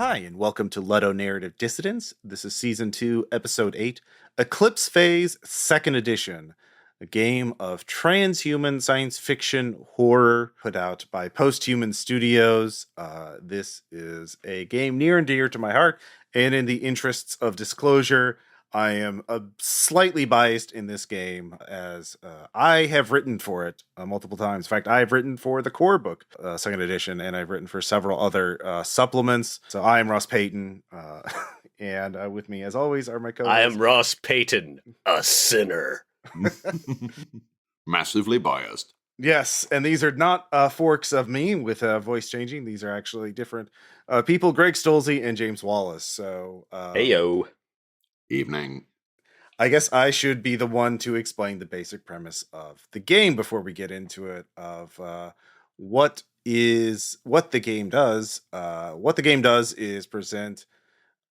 Hi, and welcome to Ludonarrative Dissidents. This is Season 2, Episode 8, Eclipse Phase, 2nd Edition, a game of transhuman science fiction horror put out by Post-Human Studios. This is a game near and dear to my heart, and in the interests of disclosure, I am slightly biased in this game as I have written for it multiple times. In fact, I've written for the core book, 2nd edition, and I've written for several other supplements. So I am Ross Payton, and with me, as always, are my co-hosts. I am Ross Payton, a sinner. Massively biased. Yes, and these are not forks of me with voice changing. These are actually different people, Greg Stolze and James Wallace. So, Heyo. Evening. I guess I should be the one to explain the basic premise of the game before we get into it, of what the game does. What the game does is present,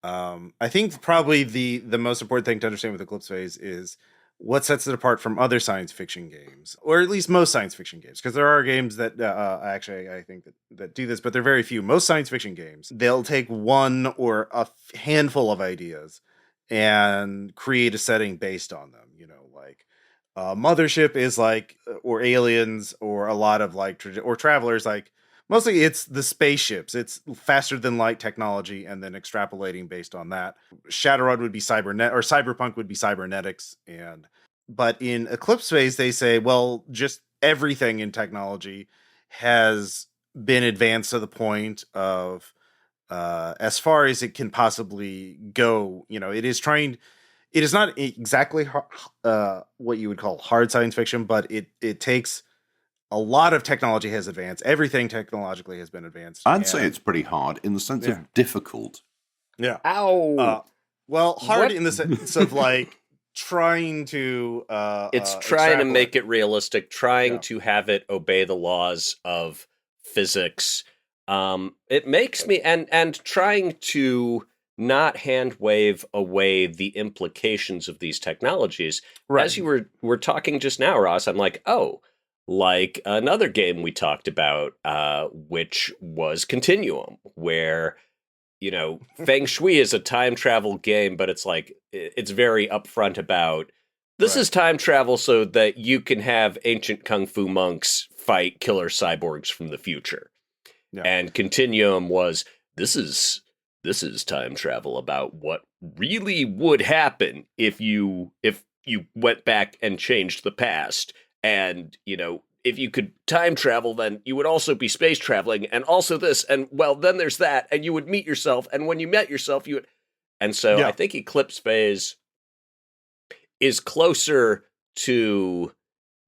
I think probably the most important thing to understand with Eclipse Phase is what sets it apart from other science fiction games, or at least most science fiction games, because there are games that actually I think that do this, but they're very few. Most science fiction games, they'll take one or a handful of ideas and create a setting based on them, like Mothership is like, or Aliens, or a lot of like, or Travelers, like mostly it's the spaceships, it's faster than light technology, and then extrapolating based on that. Shadowrun would be Cyberpunk would be cybernetics, but in Eclipse Phase they say, well, just everything in technology has been advanced to the point of as far as it can possibly go. It is not exactly what you would call hard science fiction, but it takes a lot of technology has advanced. Everything technologically has been advanced. I'd say it's pretty hard in the sense of difficult. Yeah. Ow. Well, hard in the sense of like trying to it's trying to make it realistic, trying to have it obey the laws of physics. It makes me and trying to not hand wave away the implications of these technologies. Right. As you were talking just now, Ross, I'm like, oh, like another game we talked about, which was Continuum, where, Feng Shui is a time travel game, but it's like, it's very upfront about, this is time travel so that you can have ancient kung fu monks fight killer cyborgs from the future. Yeah. And Continuum was, this is time travel about what really would happen if you went back and changed the past. And, if you could time travel, then you would also be space traveling, and also this, and well, then there's that, and you would meet yourself, and when you met yourself, you would... And so I think Eclipse Phase is closer to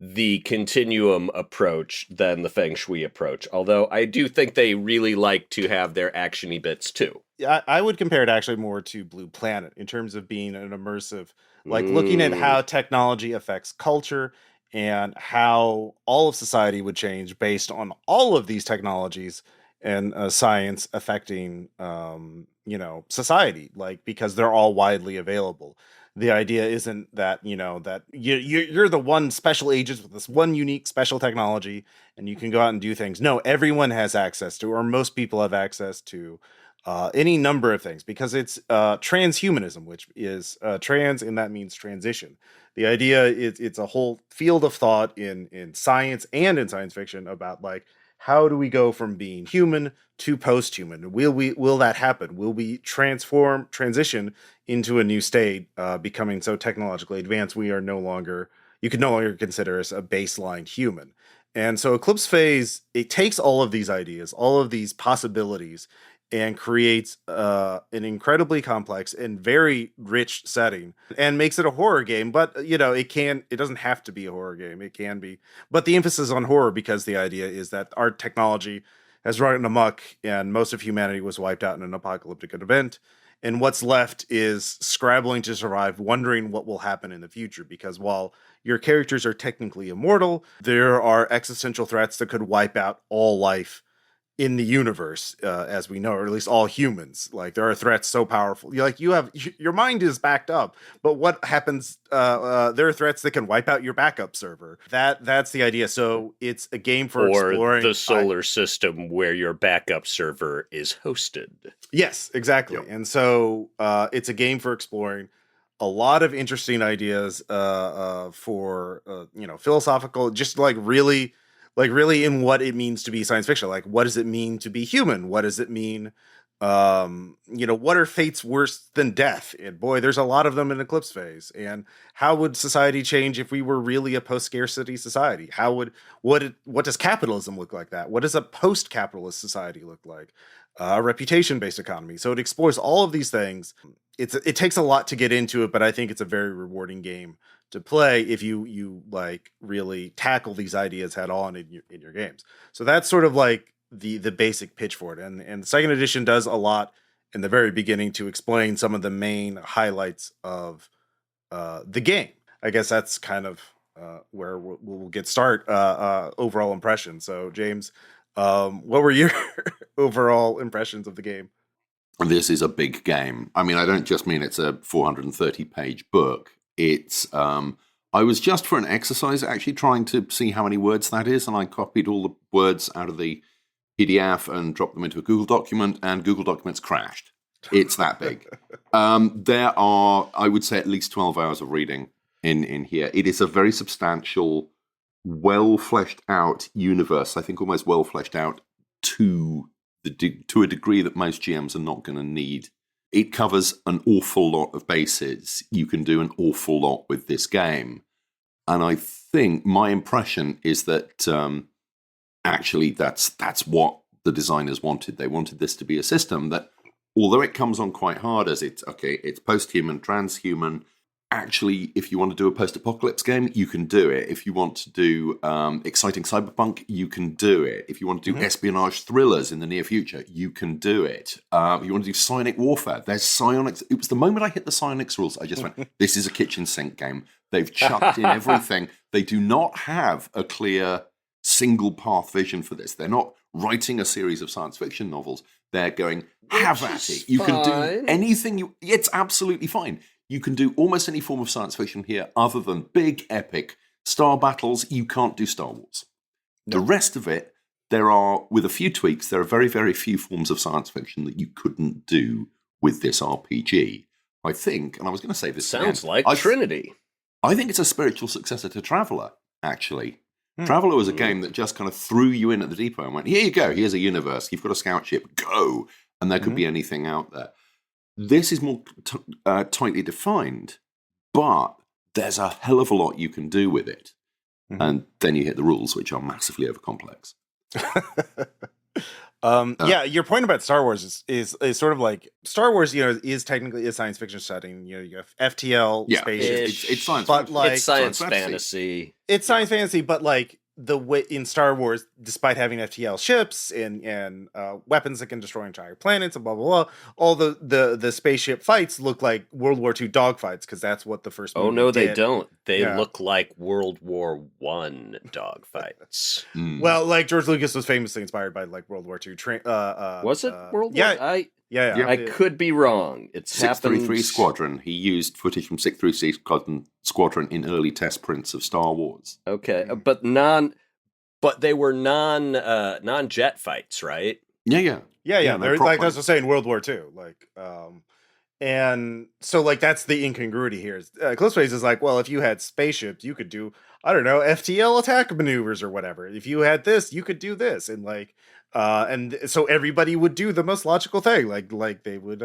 the Continuum approach than the Feng Shui approach, although I do think they really like to have their action-y bits too. Yeah, I would compare it actually more to Blue Planet in terms of being an immersive, like looking at how technology affects culture and how all of society would change based on all of these technologies and science affecting, society, like, because they're all widely available. The idea isn't that, that you're the one special agent with this one unique special technology and you can go out and do things. No, everyone has access to, or most people have access to any number of things, because it's transhumanism, which is trans, and that means transition. The idea is it's a whole field of thought in science and in science fiction about, like, how do we go from being human to post-human? Will that happen? Will we transition into a new state, becoming so technologically advanced you can no longer consider us a baseline human? And so Eclipse Phase, it takes all of these ideas, all of these possibilities, and creates an incredibly complex and very rich setting, and makes it a horror game. But it doesn't have to be a horror game. It can be, but the emphasis on horror, because the idea is that our technology has run amok, and most of humanity was wiped out in an apocalyptic event, and what's left is scrabbling to survive, wondering what will happen in the future. Because while your characters are technically immortal, there are existential threats that could wipe out all life in the universe, as we know, or at least all humans. Like, there are threats so powerful. Your mind is backed up, but what happens? There are threats that can wipe out your backup server. That's the idea. So it's a game for exploring the solar system where your backup server is hosted. Yes, exactly. Yep. And so it's a game for exploring a lot of interesting ideas for philosophical, just really in what it means to be science fiction. Like, what does it mean to be human? What does it mean? What are fates worse than death? And boy, there's a lot of them in Eclipse Phase. And how would society change if we were really a post-scarcity society? What does capitalism look like that? What does a post-capitalist society look like? A reputation-based economy. So it explores all of these things. It takes a lot to get into it, but I think it's a very rewarding game to play if you like really tackle these ideas head on in your games. So that's sort of like the basic pitch for it. And the second edition does a lot in the very beginning to explain some of the main highlights of the game. I guess that's kind of where we'll get overall impression. So James, what were your overall impressions of the game? This is a big game. I mean, I don't just mean it's a 430-page book. It's I was just for an exercise actually trying to see how many words that is, and I copied all the words out of the PDF and dropped them into a Google document, and Google Documents crashed. It's that big. There are, I would say, at least 12 hours of reading in here. It is a very substantial, well-fleshed out universe. I think almost well-fleshed out to a degree that most GMs are not going to need. It covers an awful lot of bases. You can do an awful lot with this game. And I think my impression is that actually that's what the designers wanted. They wanted this to be a system that, although it comes on quite hard as it's post-human, transhuman, actually, if you want to do a post-apocalypse game, you can do it. If you want to do exciting cyberpunk, you can do it. If you want to do espionage thrillers in the near future, you can do it. If you want to do psionic warfare, there's psionics. It was the moment I hit the psionics rules, I just went, this is a kitchen sink game. They've chucked in everything. They do not have a clear single path vision for this. They're not writing a series of science fiction novels. They're going, have at it. You can do anything. It's absolutely fine. You can do almost any form of science fiction here other than big, epic star battles. You can't do Star Wars. No. The rest of it, with a few tweaks, there are very, very few forms of science fiction that you couldn't do with this RPG. I think, and I was going to say this sounds like Trinity. I think it's a spiritual successor to Traveller, actually. Traveller was a game that just kind of threw you in at the depot and went, here you go, here's a universe, you've got a scout ship, go! And there could be anything out there. This is more tightly defined, but there's a hell of a lot you can do with it. And then you hit the rules, which are massively overcomplex. Yeah, your point about Star Wars is sort of like Star Wars, is technically a science fiction setting. You have FTL, spaceships. It's science, but like it's science fantasy. It's science fantasy, but like the way in Star Wars, despite having FTL ships and weapons that can destroy entire planets and blah blah blah, all the spaceship fights look like World War II dogfights because that's what the first movie did. They don't. They look like World War I dogfights. Well, like George Lucas was famously inspired by like World War II. Was it World War? Yeah. I could be wrong. It's 633 Squadron. He used footage from 633 Squadron in early test prints of Star Wars. Okay, but they were non-jet fights, right? Yeah. They're like that's what I'm saying. World War II, and so like that's the incongruity here. Eclipse Phase is like, well, if you had spaceships, you could do FTL attack maneuvers or whatever. If you had this, you could do this, and and so everybody would do the most logical thing, like they would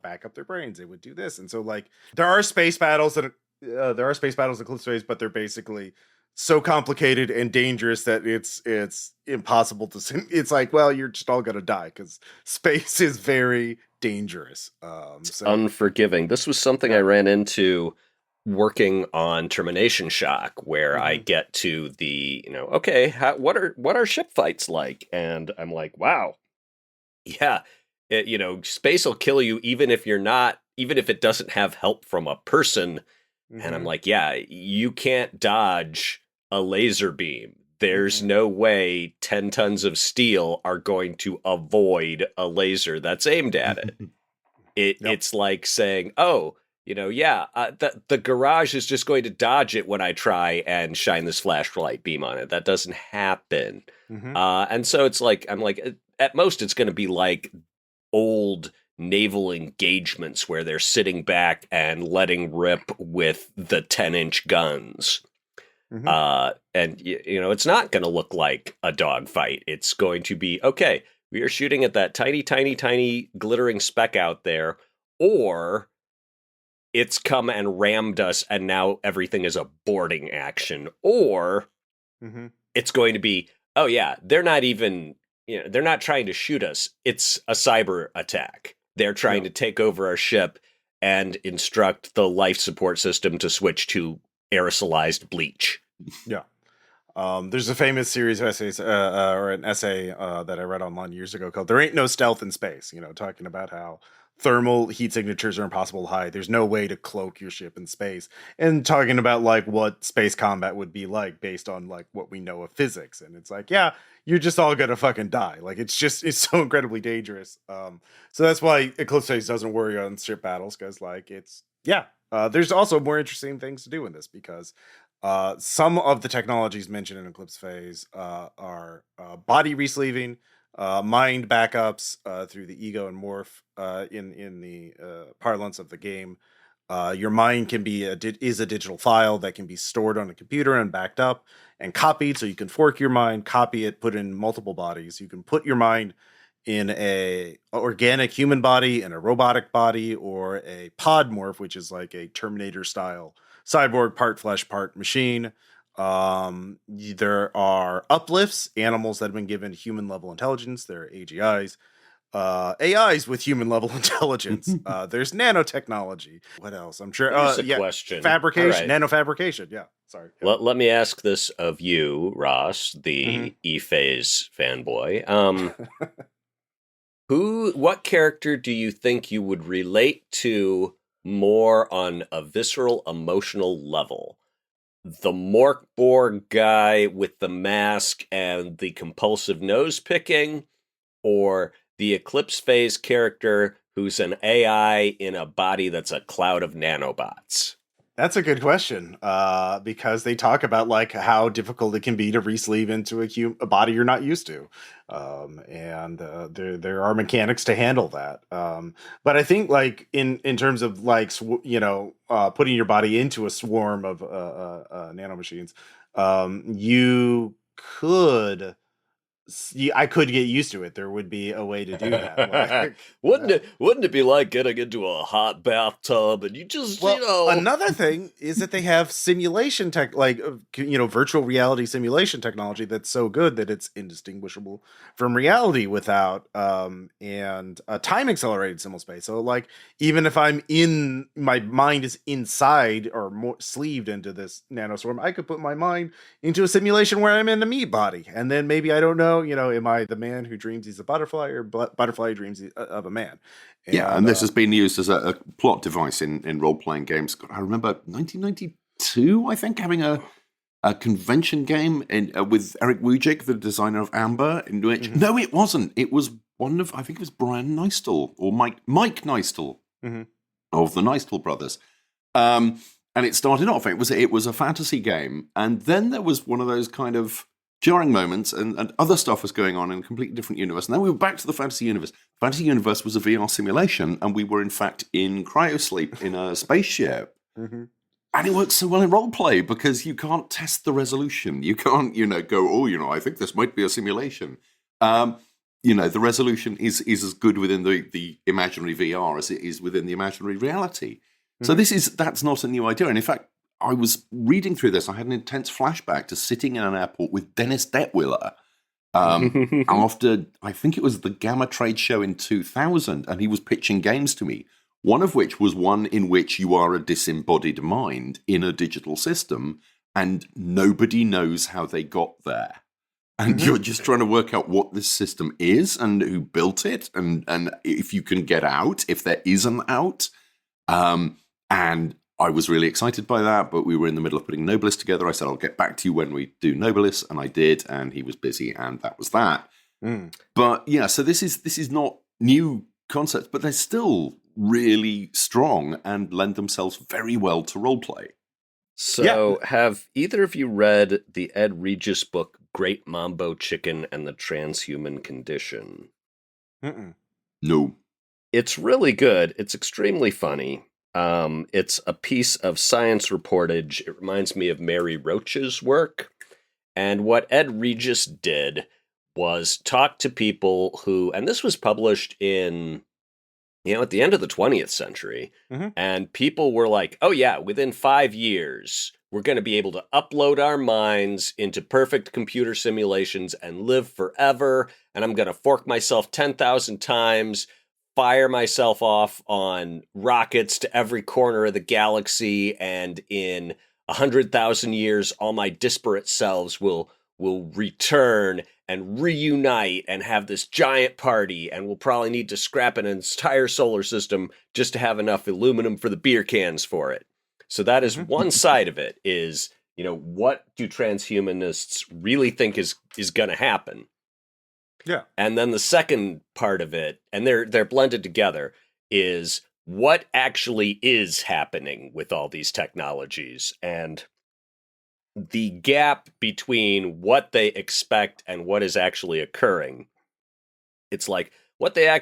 back up their brains. They would do this, and so like there are space battles in Eclipse Phase, but they're basically so complicated and dangerous that it's impossible to. It's like, well, you're just all gonna die because space is very dangerous. It's unforgiving. This was something I ran into working on Termination Shock, where I get to the what are ship fights like, and I'm like, wow, yeah, space will kill you even if it doesn't have help from a person. And I'm like, yeah, you can't dodge a laser beam. there's no way 10 tons of steel are going to avoid a laser that's aimed at it. It's like saying, oh, the garage is just going to dodge it when I try and shine this flashlight beam on it. That doesn't happen. And so it's like, I'm like, at most it's going to be like old naval engagements where they're sitting back and letting rip with the 10-inch guns. And it's not going to look like a dogfight. It's going to be, okay, we are shooting at that tiny, tiny, tiny glittering speck out there, or it's come and rammed us and now everything is a boarding action, or it's going to be, oh yeah, they're not even, they're not trying to shoot us. It's a cyber attack. They're trying to take over our ship and instruct the life support system to switch to aerosolized bleach. Yeah. There's a famous series of essays, or an essay that I read online years ago called "There Ain't No Stealth in Space." Talking about how thermal heat signatures are impossible to hide. There's no way to cloak your ship in space, and talking about like what space combat would be like based on like what we know of physics. And it's like, yeah, you're just all gonna fucking die. Like it's so incredibly dangerous. So that's why Eclipse Phase doesn't worry on ship battles, because like there's also more interesting things to do in this, because some of the technologies mentioned in Eclipse Phase are body resleeving, mind backups through the ego and morph in the parlance of the game. Your mind can be is a digital file that can be stored on a computer and backed up and copied, so you can fork your mind, copy it, put in multiple bodies. You can put your mind in a organic human body, in a robotic body, or a pod morph, which is like a Terminator style cyborg, part flesh, part machine. There are uplifts, animals that have been given human level intelligence. There are AGIs, AIs with human level intelligence. There's nanotechnology. What else? I'm sure. Here's a question. Fabrication, nanofabrication. Yeah. Sorry. Yeah. Let me ask this of you, Ross, the E-Phase fanboy. What character do you think you would relate to more on a visceral, emotional level? The Morkborg guy with the mask and the compulsive nose picking, or the Eclipse Phase character who's an AI in a body that's a cloud of nanobots? That's a good question, because they talk about like how difficult it can be to resleeve into a body you're not used to, and there are mechanics to handle that. But I think like in terms of like putting your body into a swarm of nanomachines, you could. I could get used to it. There would be a way to do that. Wouldn't it be like getting into a hot bathtub and you just, Another thing is that they have simulation tech, like, virtual reality simulation technology that's so good that it's indistinguishable from reality without, and a time accelerated simulspace. So like, even if my mind is inside or more sleeved into this nanoswarm, I could put my mind into a simulation where I'm in a meat body. And then maybe, I don't know, am I the man who dreams he's a butterfly, or butterfly dreams of a man? And this has been used as a plot device in role-playing games. I remember 1992, I think, having a convention game with Eric Wujik, the designer of Amber, in which... No, it wasn't. It was I think it was Brian Neistel, or Mike Neistel, of the Neistel brothers. And it started off, it was a fantasy game, and then there was one of those kind of jarring moments, and other stuff was going on in a completely different universe. And then we were back to the fantasy universe. Fantasy universe was a VR simulation, and we were in fact in cryosleep in a spaceship. And it works so well in roleplay because you can't test the resolution. You can't, go, I think this might be a simulation. The resolution is as good within the imaginary VR as it is within the imaginary reality. So that's not a new idea. And in fact, I was reading through this. I had an intense flashback to sitting in an airport with Dennis Detwiller after, I think it was the Gamma Trade Show in 2000, and he was pitching games to me, one of which was one in which you are a disembodied mind in a digital system, and nobody knows how they got there. And you're just trying to work out what this system is and who built it, and if you can get out, if there is an out. And I was really excited by that, but we were in the middle of putting Nobilis together. I said, I'll get back to you when we do Nobilis, and I did, and he was busy, and that was that. But yeah, so this is not new concepts, but they're still really strong and lend themselves very well to roleplay. So have either of you read the Ed Regis book, Great Mambo Chicken and the Transhuman Condition? No. It's really good. It's extremely funny. It's a piece of science reportage. It reminds me of Mary Roach's work. And what Ed Regis did was talk to people who, and this was published in, at the end of the 20th century, and people were like, oh yeah, within 5 years, we're going to be able to upload our minds into perfect computer simulations and live forever, and I'm going to fork myself 10,000 times, fire myself off on rockets to every corner of the galaxy, and in 100,000 years, all my disparate selves will return and reunite and have this giant party, and we'll probably need to scrap an entire solar system just to have enough aluminum for the beer cans for it. So that is one side of it, is, what do transhumanists really think is going to happen? Yeah. And then the second part of it, and they're blended together, is what actually is happening with all these technologies, and the gap between what they expect and what is actually occurring. It's like what they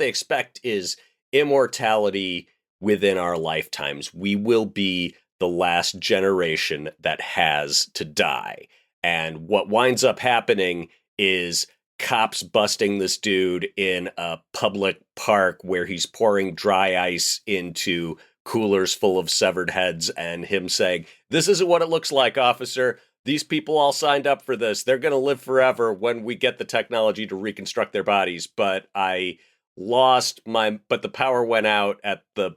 expect is immortality within our lifetimes. We will be the last generation that has to die. And what winds up happening is cops busting this dude in a public park where he's pouring dry ice into coolers full of severed heads, and him saying, "This isn't what it looks like, officer. These people all signed up for this. They're going to live forever when we get the technology to reconstruct their bodies. But but the power went out at the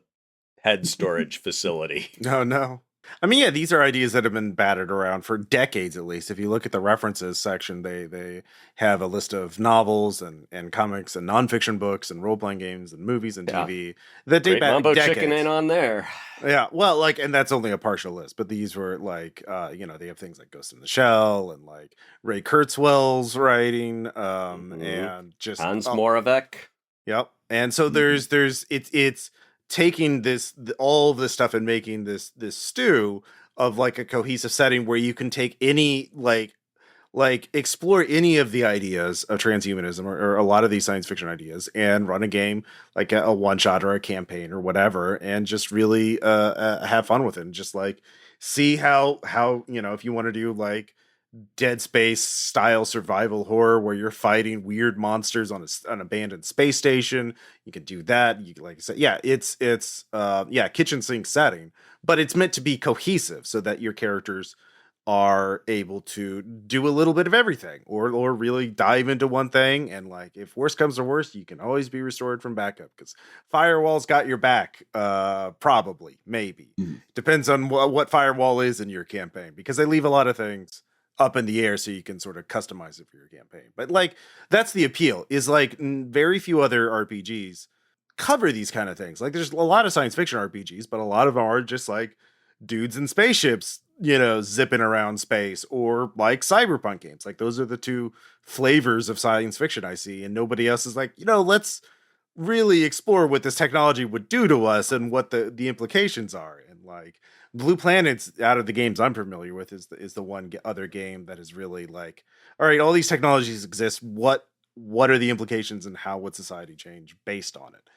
head storage facility." No. I mean, yeah, these are ideas that have been battered around for decades, at least. If you look at the references section, they have a list of novels and comics and nonfiction books and role-playing games and movies and TV that date back Mambo decades. Chicken ain't on there. Yeah, well, and that's only a partial list, but these were they have things like Ghost in the Shell and like Ray Kurzweil's writing, and just Hans Moravec. Yep. And so it's taking all of this stuff and making this stew of like a cohesive setting where you can take any like explore any of the ideas of transhumanism or a lot of these science fiction ideas and run a game like a one shot or a campaign or whatever, and just really have fun with it, and just like see how if you want to do like Dead Space style survival horror where you're fighting weird monsters on an abandoned space station, you can do that. You like I said, it's kitchen sink setting, but it's meant to be cohesive so that your characters are able to do a little bit of everything or really dive into one thing, and like if worse comes to worse, you can always be restored from backup because Firewall's got your back. Probably, maybe depends on what Firewall is in your campaign, because they leave a lot of things up in the air so you can sort of customize it for your campaign. But like that's the appeal, is like very few other RPGs cover these kind of things. Like there's a lot of science fiction RPGs, but a lot of them are just like dudes in spaceships, zipping around space, or like cyberpunk games. Like those are the two flavors of science fiction I see, and nobody else is like, let's really explore what this technology would do to us and what the implications are. And like Blue Planet's, out of the games I'm familiar with, is the one other game that is really like, all right, all these technologies exist. What are the implications and how would society change based on it?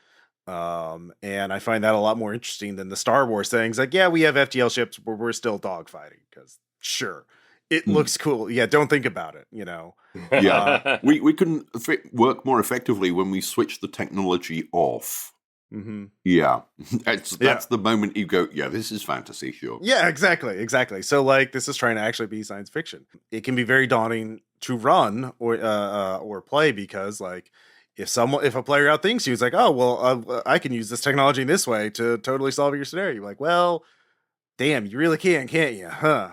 And I find that a lot more interesting than the Star Wars things. Like, yeah, we have FTL ships where we're still dogfighting because sure, it looks cool. Yeah, don't think about it. Yeah, we couldn't work more effectively when we switched the technology off. Mm-hmm. Yeah, that's the moment you go, yeah, this is fantasy, sure. Yeah, exactly. So like, this is trying to actually be science fiction. It can be very daunting to run or play, because like if a player outthinks you, it's like, oh well, I can use this technology in this way to totally solve your scenario. You're like, well, damn, you really can't you? Huh?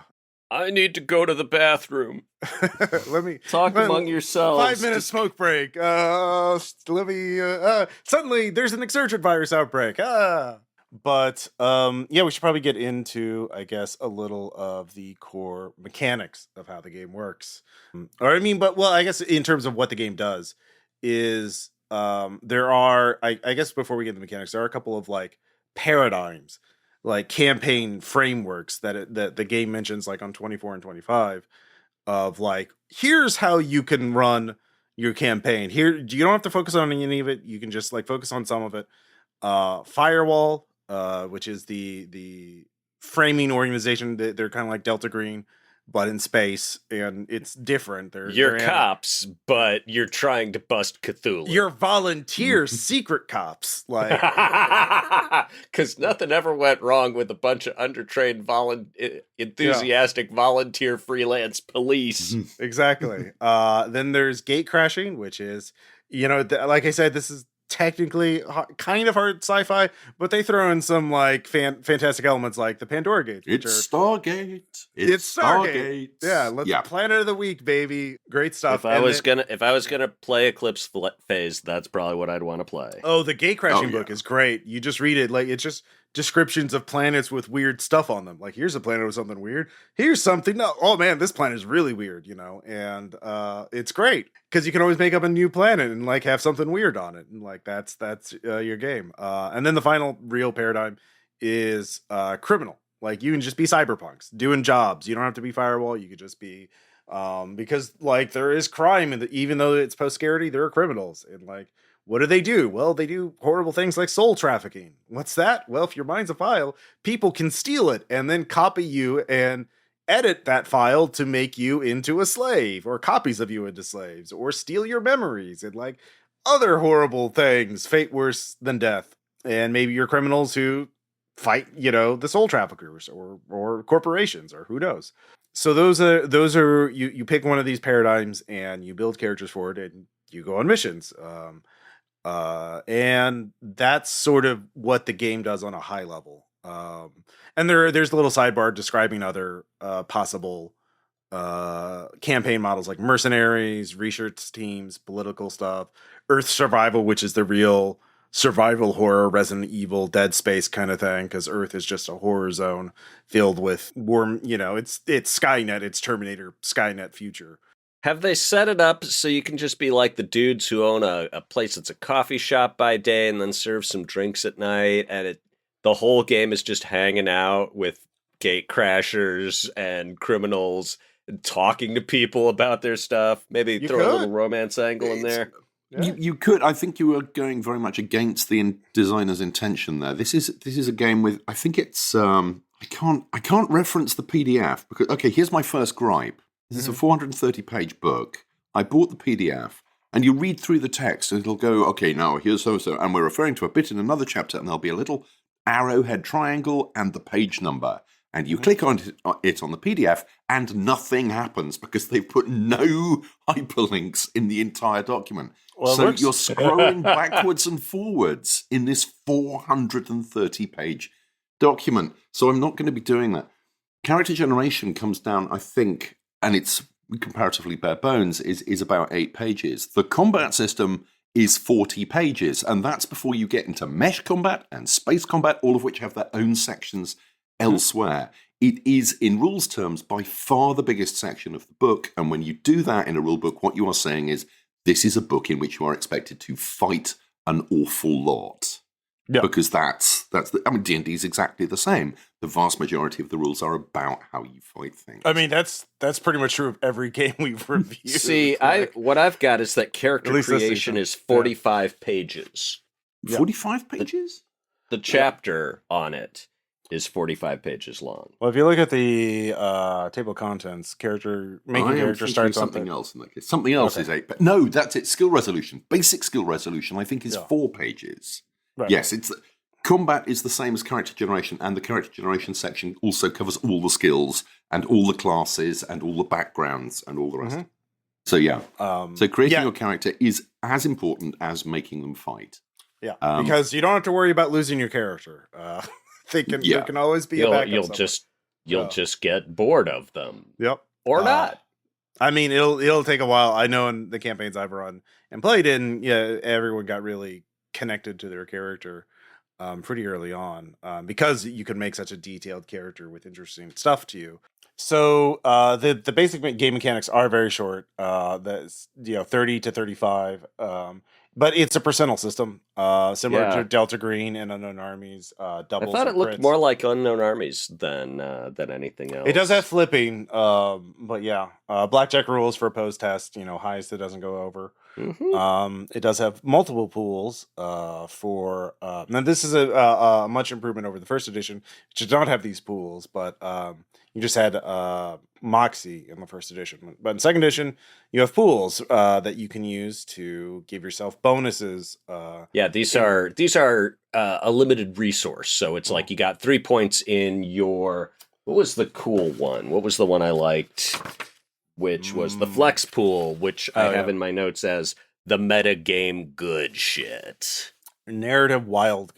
I need to go to the bathroom. Let me talk among yourselves. 5-minute smoke break. Let me. Suddenly, there's an exurgent virus outbreak. But yeah, we should probably get into, I guess, a little of the core mechanics of how the game works. Or I mean, but well, I guess in terms of what the game does is there are, I guess before we get into the mechanics, there are a couple of like paradigms, like campaign frameworks that the game mentions, like on 24 and 25, of like, here's how you can run your campaign. Here, you don't have to focus on any of it. You can just like focus on some of it. Firewall, which is the framing organization. They're kind of like Delta Green, but in space, and it's different. You're cops, but you're trying to bust Cthulhu. You're volunteer secret cops, like, because nothing ever went wrong with a bunch of undertrained, enthusiastic volunteer freelance police. Exactly. Then there's gate crashing, which is, like I said, this is technically kind of hard sci-fi, but they throw in some like fantastic elements like the Pandora Gates. Stargate. It's Stargate. Yeah, Planet of the Week, baby. Great stuff. If I was gonna play Eclipse Phase, that's probably what I'd want to play. Oh, the gate crashing book is great. You just read it, like it's just descriptions of planets with weird stuff on them. Like, here's a planet with something weird. Here's something. No, oh man, this planet is really weird, and it's great because you can always make up a new planet and like have something weird on it, and like that's your game. And then the final real paradigm is criminal. Like, you can just be cyberpunks doing jobs. You don't have to be Firewall. You could just be because like there is crime, and even though it's post-scarcity, there are criminals, and like, what do? Well, they do horrible things like soul trafficking. What's that? Well, if your mind's a file, people can steal it and then copy you and edit that file to make you into a slave, or copies of you into slaves, or steal your memories, and like other horrible things, fate worse than death. And maybe you're criminals who fight, the soul traffickers or corporations, or who knows. So those are you pick one of these paradigms and you build characters for it, and you go on missions. And that's sort of what the game does on a high level. And there's a little sidebar describing other possible campaign models, like mercenaries, research teams, political stuff, Earth survival, which is the real survival horror, Resident Evil, Dead Space kind of thing, because Earth is just a horror zone filled with it's Skynet, it's Terminator, Skynet future. Have they set it up so you can just be like the dudes who own a place that's a coffee shop by day and then serve some drinks at night, and the whole game is just hanging out with gate crashers and criminals and talking to people about their stuff? Maybe throw a little romance angle in there. Yeah. You could. I think you were going very much against the designer's intention there. This is a game with, I think it's I can't reference the PDF because, okay, here's my first gripe. This is a 430-page book. I bought the PDF, and you read through the text, and it'll go, okay, now here's so-so, and we're referring to a bit in another chapter, and there'll be a little arrowhead triangle and the page number. And you click on it on the PDF, and nothing happens because they've put no hyperlinks in the entire document. Well, so you're scrolling backwards and forwards in this 430-page document. So I'm not going to be doing that. Character generation comes down, I think, and it's comparatively bare bones, is about 8 pages. The combat system is 40 pages, and that's before you get into mesh combat and space combat, all of which have their own sections elsewhere. It is, in rules terms, by far the biggest section of the book, and when you do that in a rule book, what you are saying is, this is a book in which you are expected to fight an awful lot. Yeah. Because D&D is exactly the same. The vast majority of the rules are about how you fight things. I mean, that's pretty much true of every game we've reviewed. See, what I've got is that character creation is 45 pages. 45 pages? The chapter on it is 45 pages long. Well, if you look at the table of contents, making character starts something else in that case. Something else is 8. But no, that's it. Skill resolution, basic skill resolution, I think is 4 pages. Right. Yes, combat is the same as character generation, and the character generation section also covers all the skills and all the classes and all the backgrounds and all the rest. So yeah, so creating your character is as important as making them fight. Yeah, because you don't have to worry about losing your character. There can always be a backup. You'll just get bored of them. Yep, or not. I mean, it'll take a while. I know in the campaigns I've run and played in, everyone got really connected to their character. pretty early on, because you can make such a detailed character with interesting stuff to you. So the basic game mechanics are very short. That's 30 to 35. But it's a percentile system, similar to Delta Green and Unknown Armies. Doubles. I thought it looked more like Unknown Armies than anything else. It does have flipping, but yeah, blackjack rules for opposed test. Highest it doesn't go over. Mm-hmm. It does have multiple pools for. Now this is a much improvement over the first edition, which did not have these pools, but you just had Moxie in the first edition. But in second edition, you have pools that you can use to give yourself bonuses. These are a limited resource, so it's like you got 3 points in your. What was the cool one? What was the one I liked? Which was the flex pool, which I have in my notes as the meta game good shit. Narrative wild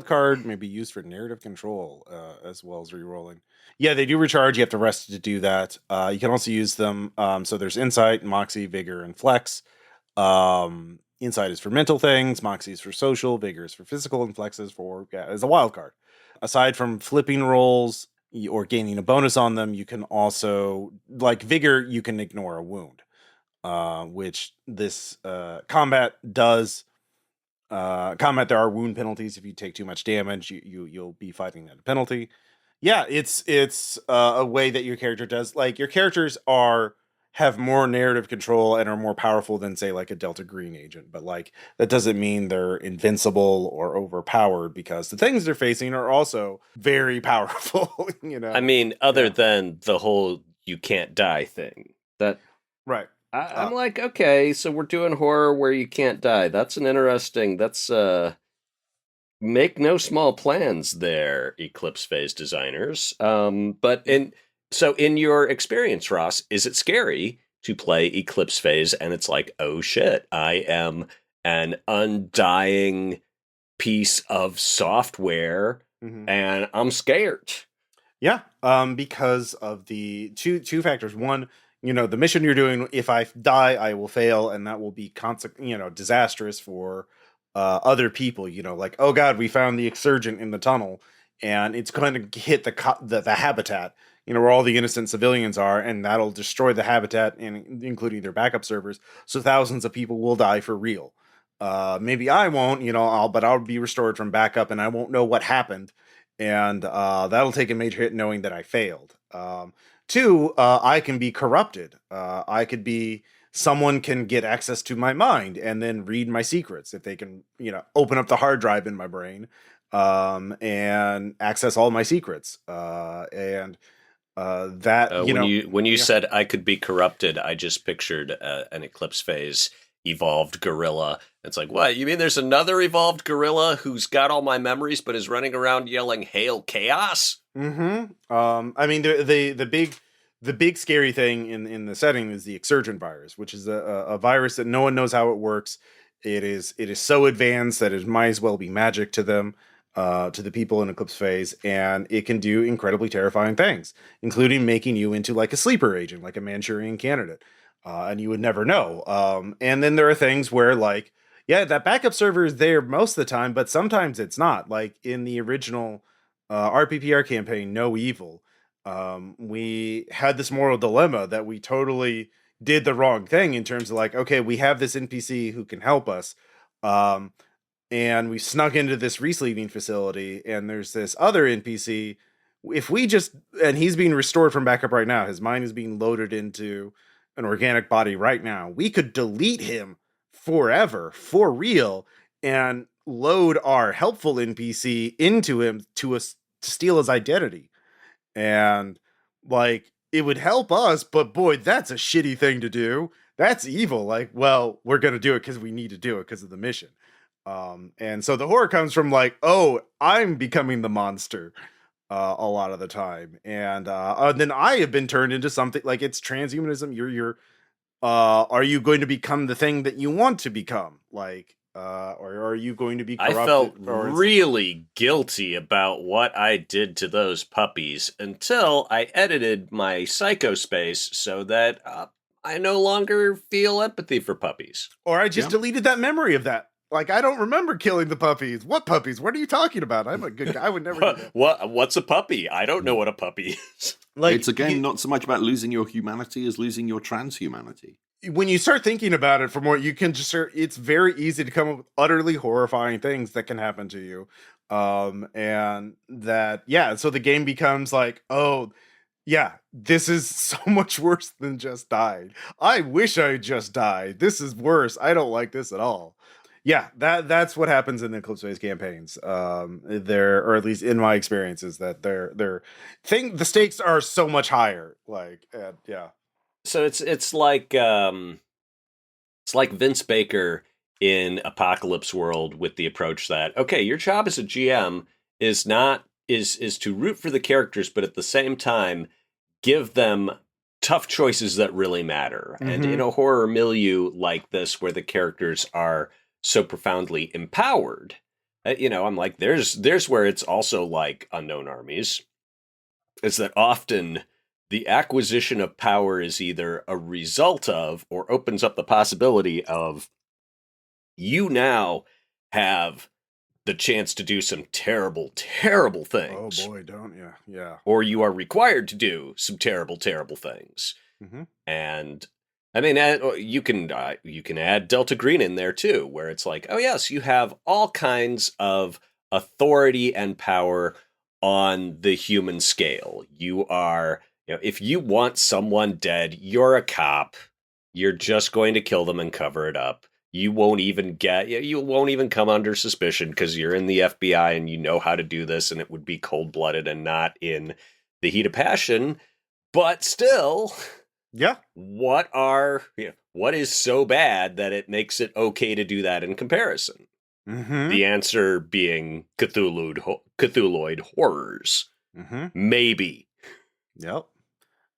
card may be used for narrative control as well as rerolling. Yeah, they do recharge. You have to rest to do that. You can also use them. So there's Insight, Moxie, Vigor, and Flex. Insight is for mental things. Moxie is for social. Vigor is for physical, and Flex is for as a wild card. Aside from flipping rolls or gaining a bonus on them, you can also, like Vigor, you can ignore a wound, which this combat does. Combat, there are wound penalties. If you take too much damage, you'll be fighting that penalty. Yeah, it's a way that your character does, like, your characters have more narrative control and are more powerful than, say, like a Delta Green agent, but like that doesn't mean they're invincible or overpowered, because the things they're facing are also very powerful. I mean, other than the whole you can't die thing. That right. I'm like, okay, so we're doing horror where you can't die. That's an interesting. That's make no small plans there, Eclipse Phase designers. But in your experience, Ross, is it scary to play Eclipse Phase and it's like, oh shit, I am an undying piece of software and I'm scared? Yeah, because of the two factors. One, the mission you're doing, if I die, I will fail, and that will be disastrous for other people. Like, oh god, we found the exsurgent in the tunnel, and it's going to hit the habitat, where all the innocent civilians are, and that'll destroy the habitat, and including their backup servers. So thousands of people will die for real. Maybe I won't, but I'll be restored from backup, and I won't know what happened, and that'll take a major hit knowing that I failed. Two, I can be corrupted. Someone can get access to my mind and then read my secrets if they can, open up the hard drive in my brain, and access all my secrets. That, when you said I could be corrupted, I just pictured an Eclipse Phase evolved gorilla. It's like, what? You mean there's another evolved gorilla who's got all my memories but is running around yelling "Hail Chaos"? I mean, the big scary thing in the setting is the exsurgent virus, which is a virus that no one knows how it works. It is so advanced that it might as well be magic to them, to the people in Eclipse Phase, and it can do incredibly terrifying things, including making you into like a sleeper agent, like a Manchurian candidate, and you would never know. And then there are things where, like, yeah, that backup server is there most of the time, but sometimes it's not. Like in the original RPPR campaign, No Evil, we had this moral dilemma that we totally did the wrong thing in terms of, like, okay, we have this NPC who can help us, and we snuck into this resleeving facility, and there's this other NPC. And he's being restored from backup right now. His mind is being loaded into an organic body right now. We could delete him forever, for real, and load our helpful NPC into him to steal his identity. And, like, it would help us, but boy, that's a shitty thing to do. That's evil. Like, well, we're going to do it because we need to do it because of the mission. And so the horror comes from, like, oh, I'm becoming the monster a lot of the time. And then I have been turned into something, like, it's transhumanism. Are you going to become the thing that you want to become? Like, or are you going to be corrupted? I felt really guilty about what I did to those puppies until I edited my psychospace so that I no longer feel empathy for puppies. Or I just deleted that memory of that Like, I don't remember killing the puppies. What puppies? What are you talking about? I'm a good guy. I would never do that. What's a puppy? I don't know what a puppy is. Like, it's a game not so much about losing your humanity as losing your transhumanity. When you start thinking about it, from what you can just, it's very easy to come up with utterly horrifying things that can happen to you. And that, yeah, so the game becomes like, oh, yeah, this is so much worse than just died. I wish I just died. This is worse. I don't like this at all. Yeah, that's what happens in the Eclipse Phase campaigns. There, or at least in my experiences, that the stakes are so much higher. Like, yeah. So it's like Vince Baker in Apocalypse World with the approach that, okay, your job as a GM is to root for the characters, but at the same time give them tough choices that really matter. Mm-hmm. And in a horror milieu like this, where the characters are so profoundly empowered, I'm like, there's where it's also like Unknown Armies, is that often the acquisition of power is either a result of or opens up the possibility of you now have the chance to do some terrible, terrible things. Oh boy, don't you? Yeah. Or you are required to do some terrible, terrible things. Mm-hmm. And I mean, you can add Delta Green in there too, where it's like, oh yes, you have all kinds of authority and power on the human scale. You are, if you want someone dead, you're a cop. You're just going to kill them and cover it up. You won't even come under suspicion because you're in the FBI and you know how to do this, and it would be cold-blooded and not in the heat of passion. But still, yeah. What is so bad that it makes it okay to do that in comparison? Mm-hmm. The answer being Cthulhuid horrors. Mm-hmm. Maybe. Yep.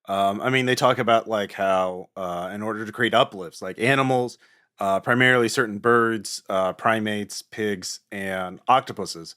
I mean, they talk about like how in order to create uplifts, like animals, primarily certain birds, primates, pigs, and octopuses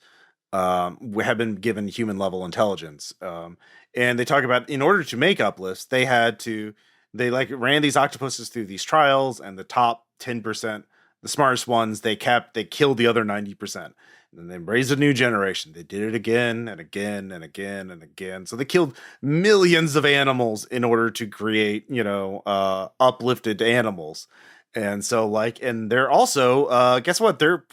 have been given human level intelligence. And they talk about in order to make uplifts, they ran these octopuses through these trials, and the top 10%, the smartest ones, they killed the other 90%. And then they raised a new generation. They did it again and again and again and again. So they killed millions of animals in order to create, uplifted animals. And so and they're also, guess what? They're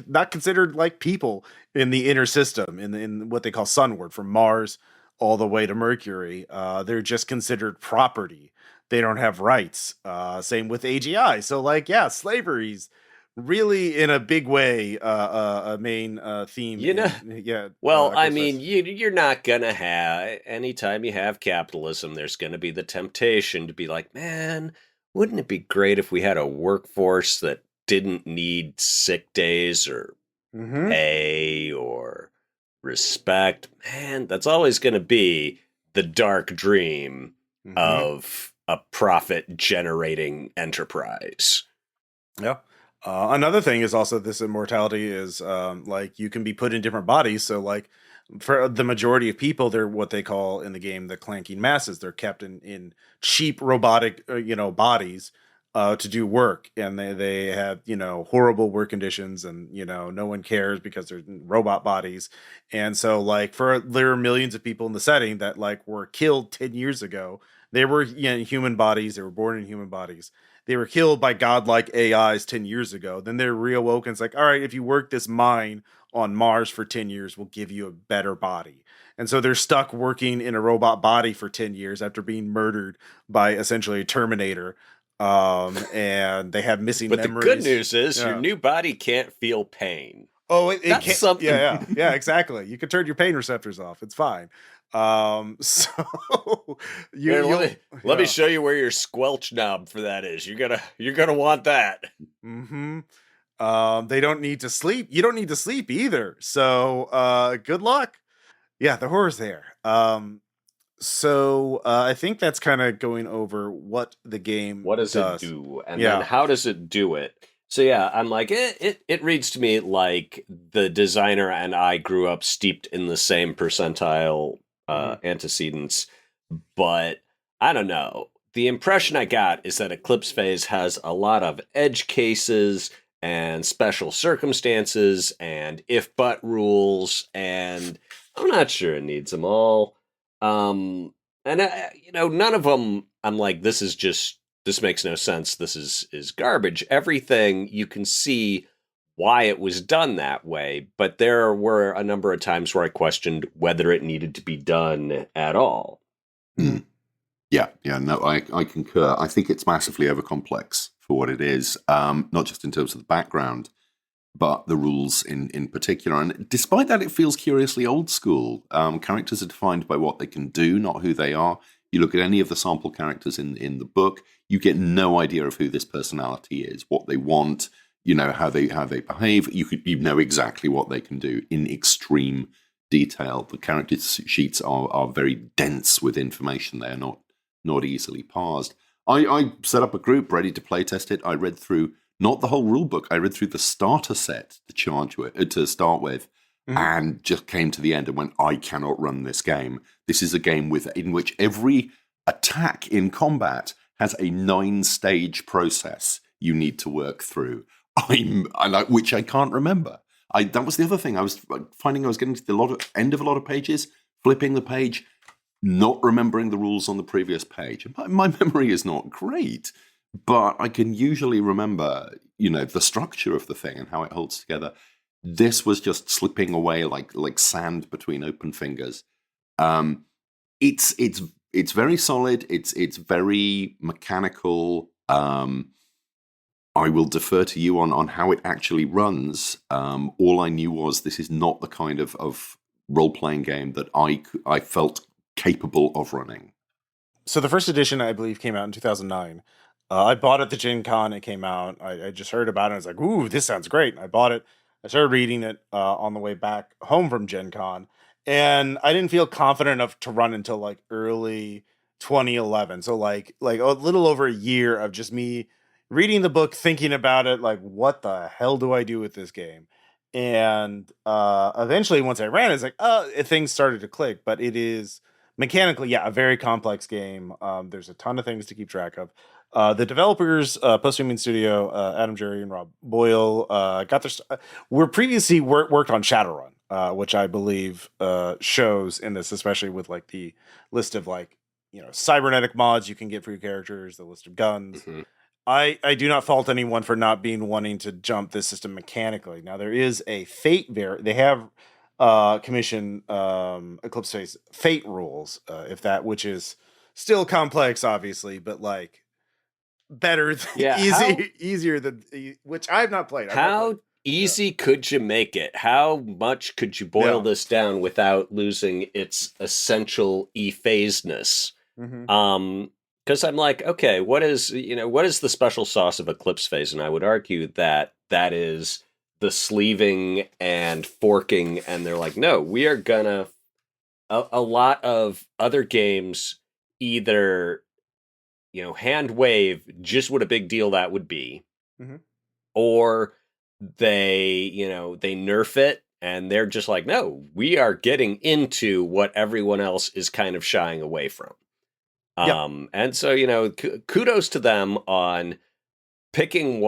not considered like people in the inner system, in what they call Sunward, from Mars all the way to Mercury. They're just considered property. They don't have rights. Same with AGI. So slavery's really in a big way a main theme. Well, I mean, you're not gonna have, anytime you have capitalism, there's gonna be the temptation to be like, man, wouldn't it be great if we had a workforce that didn't need sick days or pay or respect? Man, that's always gonna be the dark dream of a profit-generating enterprise. Yeah. Another thing is also this immortality is you can be put in different bodies. So for the majority of people, they're what they call in the game the clanking masses. They're kept in cheap robotic bodies to do work, and they have horrible work conditions, and no one cares because they're robot bodies. And so there are millions of people in the setting that were killed 10 years ago. They were human bodies. They were born in human bodies. They were killed by godlike AIs 10 years ago. Then they're reawoken. It's like, all right, if you work this mine on Mars for 10 years, we'll give you a better body. And so they're stuck working in a robot body for 10 years after being murdered by essentially a Terminator. And they have missing memories. But the good news is your new body can't feel pain. Oh, it can't. Something. Yeah, exactly. You can turn your pain receptors off. It's fine. So let me show you where your squelch knob for that is. You're gonna want that. Mm-hmm. They don't need to sleep. You don't need to sleep either. So good luck. Yeah, the horror's there. So I think that's kind of going over what the game does. It do, and then how does it do it? So yeah, I'm like, it reads to me like the designer and I grew up steeped in the same percentile antecedents, but I don't know. The impression I got is that Eclipse Phase has a lot of edge cases and special circumstances and if but rules, and I'm not sure it needs them all. And none of them I'm like, this makes no sense. This is garbage. Everything you can see why it was done that way, but there were a number of times where I questioned whether it needed to be done at all. Mm. Yeah, no, I concur. I think it's massively overcomplex for what it is, not just in terms of the background, but the rules in particular. And despite that, it feels curiously old school. Characters are defined by what they can do, not who they are. You look at any of the sample characters in the book, you get no idea of who this personality is, what they want, how they behave. You know exactly what they can do in extreme detail. The character sheets are very dense with information. They are not easily parsed. I set up a group ready to playtest it. I read through not the whole rule book. I read through the starter set to start with, and just came to the end and went, I cannot run this game. This is a game in which every attack in combat has a 9-stage process you need to work through. Which I can't remember. That was the other thing. I was finding I was getting to the end of a lot of pages, flipping the page, not remembering the rules on the previous page. My memory is not great, but I can usually remember, the structure of the thing and how it holds together. This was just slipping away like sand between open fingers. It's very solid. It's very mechanical. I will defer to you on how it actually runs. All I knew was this is not the kind of role-playing game that I felt capable of running. So the first edition, I believe, came out in 2009. I bought it at the Gen Con. It came out. I just heard about it. I was like, ooh, this sounds great. I bought it. I started reading it on the way back home from Gen Con. And I didn't feel confident enough to run until like early 2011. So like a little over a year of just me reading the book, thinking about it, like, what the hell do I do with this game? And eventually, once I ran, it's like, things started to click. But it is mechanically, a very complex game. There's a ton of things to keep track of. The developers, Post-Human Studio, Adam Jerry and Rob Boyle, got their were previously worked on Shadowrun, which I believe shows in this, especially with like the list of like cybernetic mods you can get for your characters, the list of guns. Mm-hmm. I do not fault anyone for not wanting to jump this system mechanically. Now there is a fate they have commission Eclipse Phase fate rules, which is still complex, obviously, but like better, easier than which I've not played. How easy could you make it? How much could you boil this down without losing its essential e-phaseness? Mm-hmm. Because I'm like, okay, what is the special sauce of Eclipse Phase? And I would argue that is the sleeving and forking, and they're like, no, we are gonna. A lot of other games either, hand wave just what a big deal that would be, or they nerf it, and they're just like, no, we are getting into what everyone else is kind of shying away from. And so, kudos to them on picking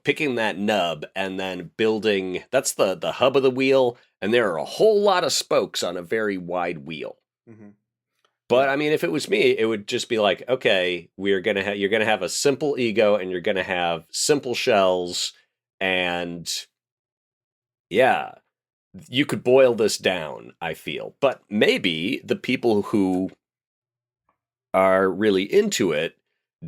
picking that nub and then building, that's the hub of the wheel. And there are a whole lot of spokes on a very wide wheel. Mm-hmm. But I mean, if it was me, it would just be like, okay, you're going to have a simple ego and you're going to have simple shells. And you could boil this down, I feel. But maybe the people who are really into it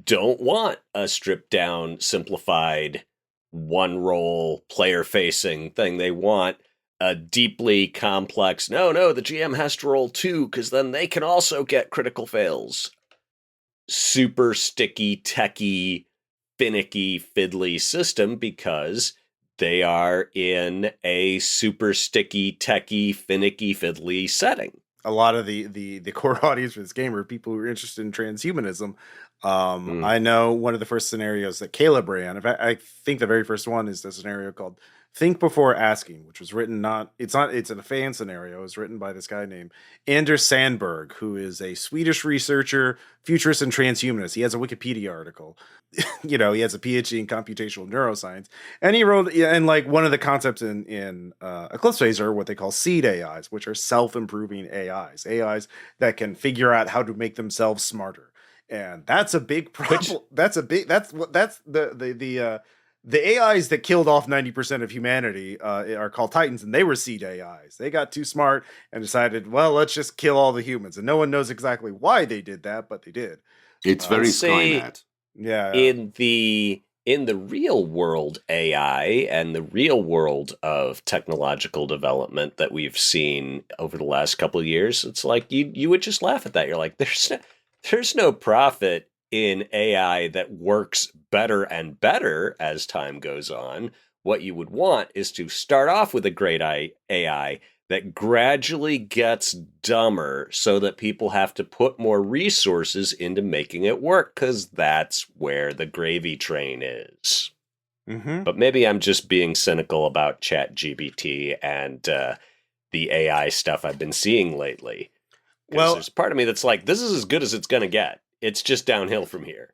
don't want a stripped down, simplified, one role player facing thing. They want a deeply complex, no, the GM has to roll 2 because then they can also get critical fails. Super sticky, techy, finicky, fiddly system because they are in a super sticky, techy, finicky, fiddly setting. A lot of the core audience for this game are people who are interested in transhumanism. I know one of the first scenarios that Caleb ran, I think the very first one is the scenario called Think Before Asking, which was written it's in a fan scenario. It was written by this guy named Anders Sandberg, who is a Swedish researcher, futurist, and transhumanist. He has a Wikipedia article. He has a PhD in computational neuroscience, and he wrote, and like one of the concepts in Eclipse Phase are what they call seed AIs, which are self-improving AIs that can figure out how to make themselves smarter. And that's a big problem. That's the AIs that killed off 90% of humanity are called Titans, and they were seed AIs. They got too smart and decided, well, let's just kill all the humans. And no one knows exactly why they did that, but they did. It's very Skynet. Yeah. In the real world AI and the real world of technological development that we've seen over the last couple of years, it's like you would just laugh at that. You're like, there's no profit in AI that works better and better as time goes on. What you would want is to start off with a great AI that gradually gets dumber so that people have to put more resources into making it work, because that's where the gravy train is. Mm-hmm. But maybe I'm just being cynical about ChatGPT and the AI stuff I've been seeing lately. Well, there's part of me that's like, this is as good as it's going to get. It's just downhill from here.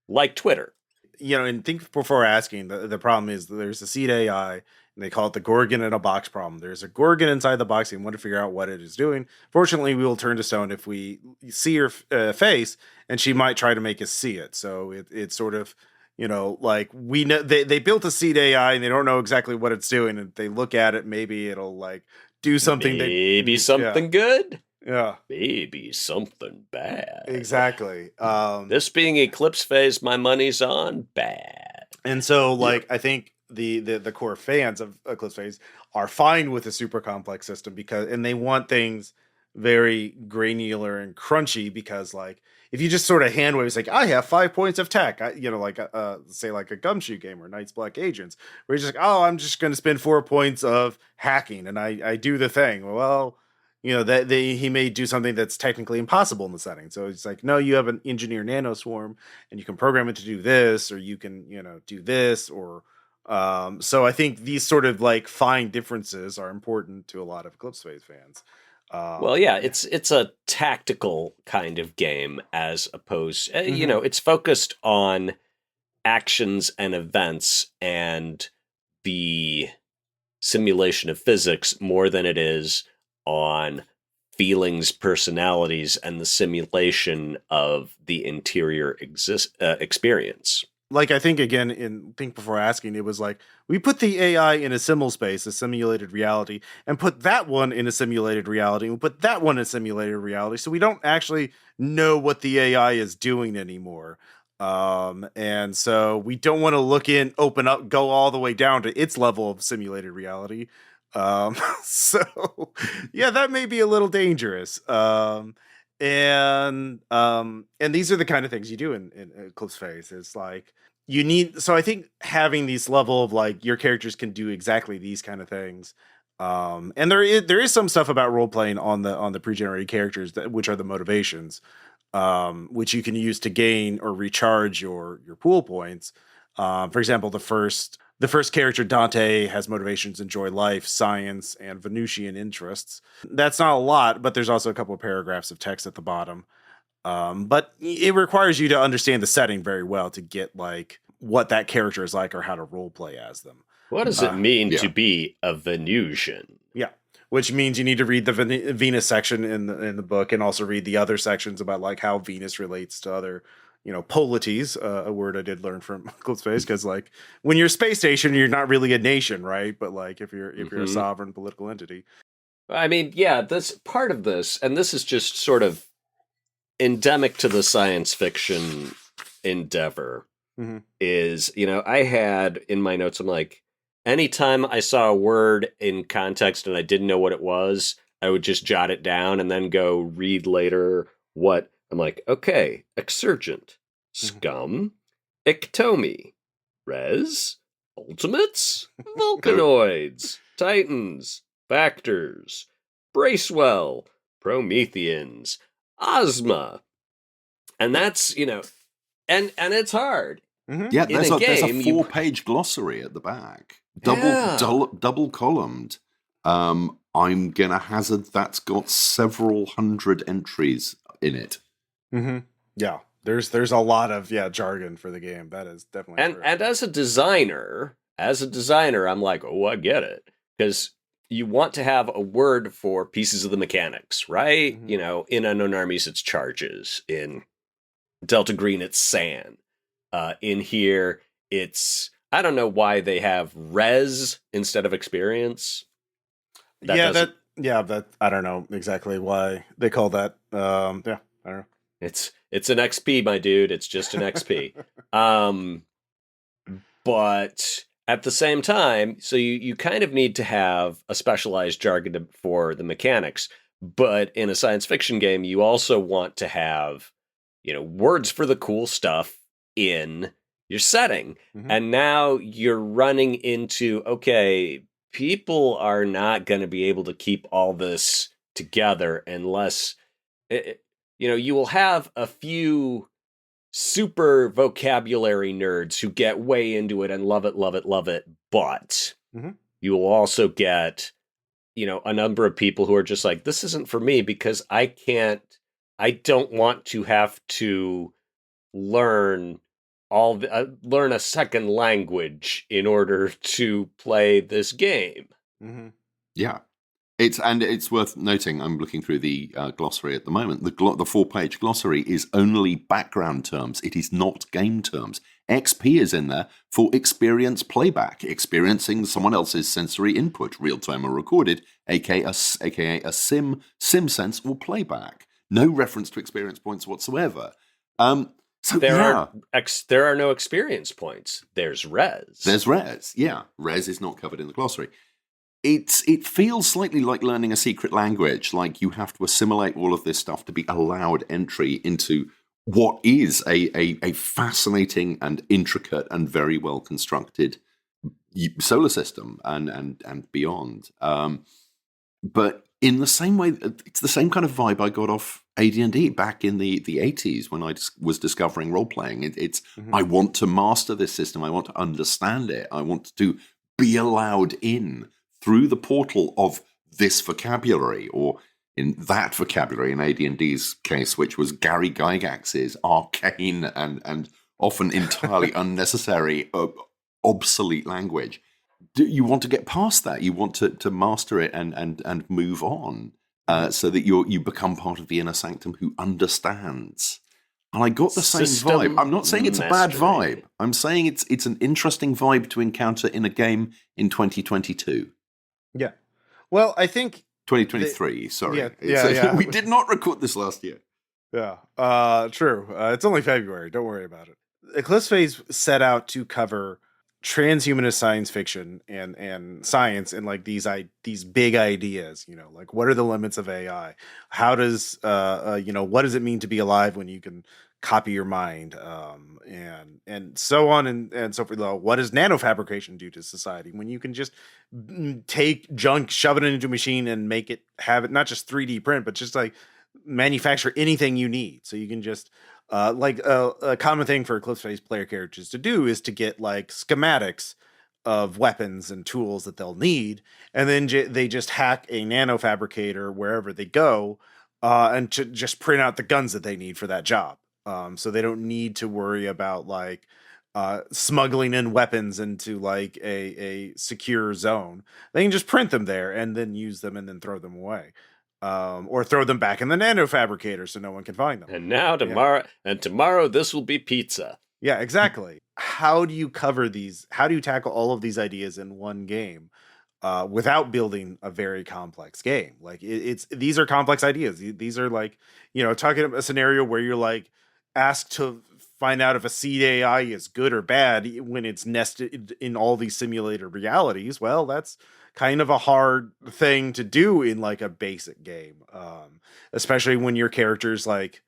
Like Twitter. And Think Before Asking, the problem is there's a seed AI, and they call it the Gorgon in a box problem. There's a Gorgon inside the box, and we want to figure out what it is doing. Fortunately, we will turn to stone if we see her face, and she might try to make us see it. So it's sort of, like we know they built a seed AI, and they don't know exactly what it's doing. And if they look at it, maybe it'll like do something. Maybe something good. Yeah. Maybe something bad. Exactly. This being Eclipse Phase, my money's on bad. And so, I think the core fans of Eclipse Phase are fine with a super complex system and they want things very granular and crunchy, because like if you just sort of hand wave, it's like, I have 5 points of tech, say like a Gumshoe game or Knights Black Agents, where you're just like, oh, I'm just going to spend 4 points of hacking and I do the thing. Well, he may do something that's technically impossible in the setting. So it's like, no, you have an engineer nanoswarm and you can program it to do this, or you can, do this, or so I think these sort of like fine differences are important to a lot of Eclipse Phase fans. Well, yeah, it's a tactical kind of game as opposed, it's focused on actions and events and the simulation of physics more than it is on feelings, personalities, and the simulation of the interior experience. Like, I think, again, in Think Before Asking, it was like, we put the AI in a simul space, a simulated reality, and put that one in a simulated reality, and we put that one in a simulated reality, so we don't actually know what the AI is doing anymore. And so we don't want to open up, go all the way down to its level of simulated reality. So yeah, that may be a little dangerous. And these are the kind of things you do in Eclipse Phase. It's like so I think having these level of like your characters can do exactly these kind of things. And there is some stuff about role playing on the pre-generated characters which are the motivations, which you can use to gain or recharge your pool points. For example, the first character, Dante, has motivations: enjoy life, science, and Venusian interests. That's not a lot, but there's also a couple of paragraphs of text at the bottom. But it requires you to understand the setting very well to get like what that character is like or how to role play as them. What does it mean to be a Venusian? Yeah, which means you need to read the Venus section in the book, and also read the other sections about like how Venus relates to other, polities, a word I did learn from Eclipse Phase, because like when you're a space station, you're not really a nation, right? But like if you're a sovereign political entity. I mean, yeah, this part of this, and this is just sort of endemic to the science fiction endeavor, is, I had in my notes, I'm like, anytime I saw a word in context and I didn't know what it was, I would just jot it down and then go read later what. I'm like, okay, exurgent, scum, ectomy, res, ultimates, Vulcanoids, titans, factors, Bracewell, Prometheans, Ozma. And that's, and it's hard. Yeah, In there's a a game, 4-page glossary at the back, double columned. I'm gonna hazard that's got several hundred entries in it. Yeah, there's a lot of jargon for the game. That is definitely true. And as a designer, I'm like, oh, I get it, because you want to have a word for pieces of the mechanics, right? You know, in Unknown Armies, it's charges. In Delta Green, it's SAN. In here, it's, I don't know why they have res instead of experience. That I don't know exactly why they call that. I don't know. It's an XP, my dude. It's just an XP. But at the same time, so you kind of need to have a specialized jargon for the mechanics. But in a science fiction game, you also want to have, you know, words for the cool stuff in your setting. And now you're running into, okay, people are not going to be able to keep all this together unless, you know, you will have a few super vocabulary nerds who get way into it and love it. But you will also get, you know, a number of people who are just like, this isn't for me because I don't want to have to learn learn a second language in order to play this game. Yeah. It's worth noting, I'm looking through the glossary at the moment, the 4-page glossary is only background terms. It is not game terms. XP is in there for experience playback, experiencing someone else's sensory input, real-time or recorded, aka a sim sense, or playback. No reference to experience points whatsoever. There are no experience points. There's res. There's res, yeah. Res is not covered in the glossary. It feels slightly like learning a secret language, like you have to assimilate all of this stuff to be allowed entry into what is a fascinating and intricate and very well constructed solar system and beyond. But in the same way, it's the same kind of vibe I got off AD&D back in the 80s when I was discovering role-playing. I want to master this system. I want to understand it. I want to be allowed in through the portal of this vocabulary, or in that vocabulary, in AD&D's case, which was Gary Gygax's arcane and often entirely unnecessary, obsolete language. You want to get past that. You want to master it and move on, so that you become part of the inner sanctum who understands. And I got the same vibe. I'm not saying it's a bad vibe. I'm saying it's an interesting vibe to encounter in a game in 2022. Yeah. Well, I think 2023. Sorry. Yeah. We did not record this last year. Yeah. True. It's only February. Don't worry about it. Eclipse Phase set out to cover transhumanist science fiction and science and like these big ideas, you know, like what are the limits of AI? How does what does it mean to be alive when you can copy your mind, and so on and so forth. What does nanofabrication do to society when you can just take junk, shove it into a machine and make it have it not just 3D print, but just like manufacture anything you need. So you can just a common thing for Eclipse Phase player characters to do is to get like schematics of weapons and tools that they'll need, and then they just hack a nanofabricator wherever they go, and to just print out the guns that they need for that job. So they don't need to worry about like smuggling in weapons into like a secure zone. They can just print them there and then use them and then throw them away. Or throw them back in the nanofabricator so no one can find them. And now tomorrow this will be pizza. Yeah, exactly. How do you cover these? How do you tackle all of these ideas in one game without building a very complex game? Like these are complex ideas. These are like, you know, talking about a scenario where you're like asked to find out if a seed AI is good or bad when it's nested in all these simulated realities. Well, that's kind of a hard thing to do in like a basic game, especially when your character's like,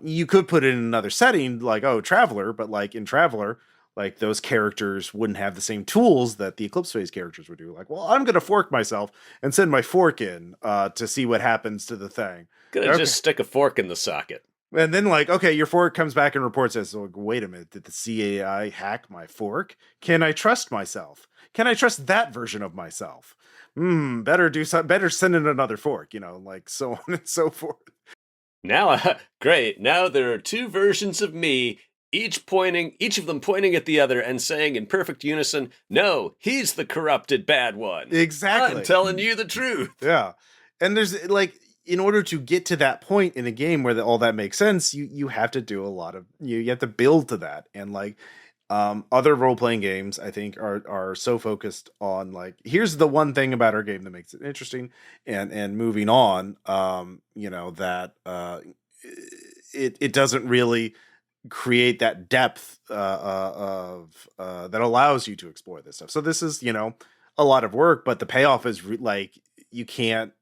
you could put it in another setting, like, Traveler, but like in Traveler, like those characters wouldn't have the same tools that the Eclipse Phase characters would do. Like, well, I'm going to fork myself and send my fork in to see what happens to the thing. Just stick a fork in the socket. And then, like, okay, your fork comes back and reports this. So, like, wait a minute, did the CAI hack my fork? Can I trust myself? Can I trust that version of myself? Better do something. Better send in another fork. Like so on and so forth. Now, great. Now there are two versions of me, each of them pointing at the other and saying in perfect unison, "No, he's the corrupted bad one." Exactly. I'm telling you the truth. Yeah, and there's like, in order to get to that point in a game where all that makes sense, you have to do a lot of you have to build to that, and like other role-playing games I think are so focused on like, here's the one thing about our game that makes it interesting, and moving on, that it doesn't really create that depth of that allows you to explore this stuff. So this is a lot of work, but the payoff is like, you can't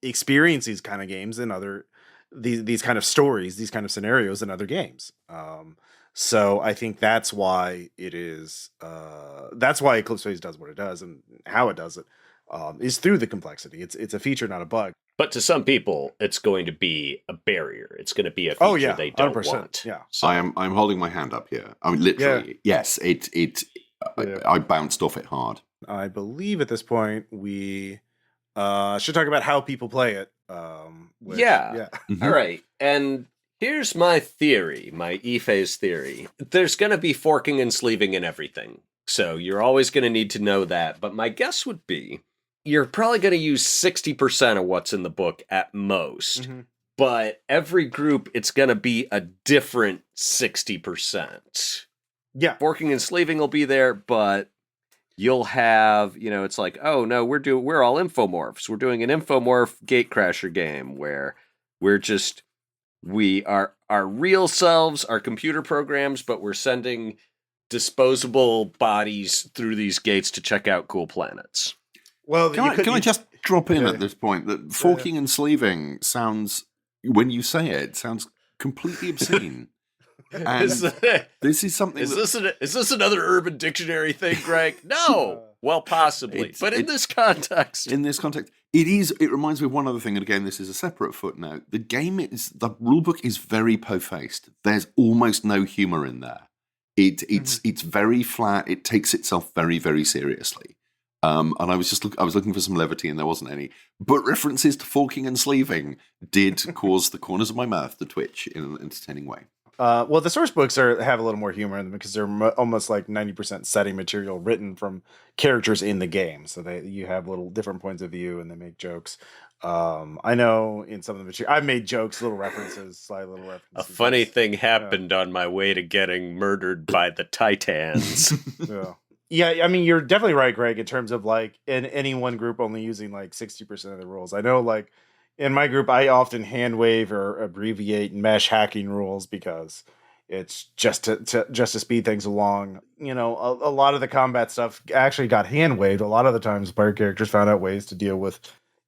experience these kind of games in other these kind of stories, these kind of scenarios in other games. So I think that's why that's why Eclipse Phase does what it does, and how it does it is through the complexity. It's a feature, not a bug. But to some people, it's going to be a barrier. It's going to be a feature they don't 100%, want. Yeah, so. I'm holding my hand up here. I mean, literally, yes. I bounced off it hard. I believe at this point we should talk about how people play it. Yeah. All right. And here's my theory, my E-Phase theory. There's going to be forking and sleeving in everything. So you're always going to need to know that. But my guess would be you're probably going to use 60% of what's in the book at most. Mm-hmm. But every group, it's going to be a different 60%. Yeah. Forking and sleeving will be there, but you'll have, it's like, oh no, we're all infomorphs. We're doing an infomorph gatecrasher game where we are our real selves, our computer programs, but we're sending disposable bodies through these gates to check out cool planets. Well, can I just drop in at this point that forking and sleeving sounds, when you say it, sounds completely obscene. And this is something. Is this another Urban Dictionary thing, Greg? No. Well, possibly, but in this context, it is. It reminds me of one other thing, and again, this is a separate footnote. The rulebook is very po-faced. There's almost no humor in there. It's very flat. It takes itself very, very seriously. And I was looking for some levity, and there wasn't any. But references to forking and sleeving did cause the corners of my mouth to twitch in an entertaining way. Well, the source books have a little more humor in them because they're almost like 90% setting material written from characters in the game. So you have little different points of view, and they make jokes. I know in some of the material, I've made jokes, slight little references. A funny thing happened on my way to getting murdered by the Titans. Yeah, I mean, you're definitely right, Greg, in terms of like in any one group only using like 60% of the rules. I know, like, in my group, I often hand wave or abbreviate mesh hacking rules because it's just to speed things along. A lot of the combat stuff actually got hand waved. A lot of the times, player characters found out ways to deal with.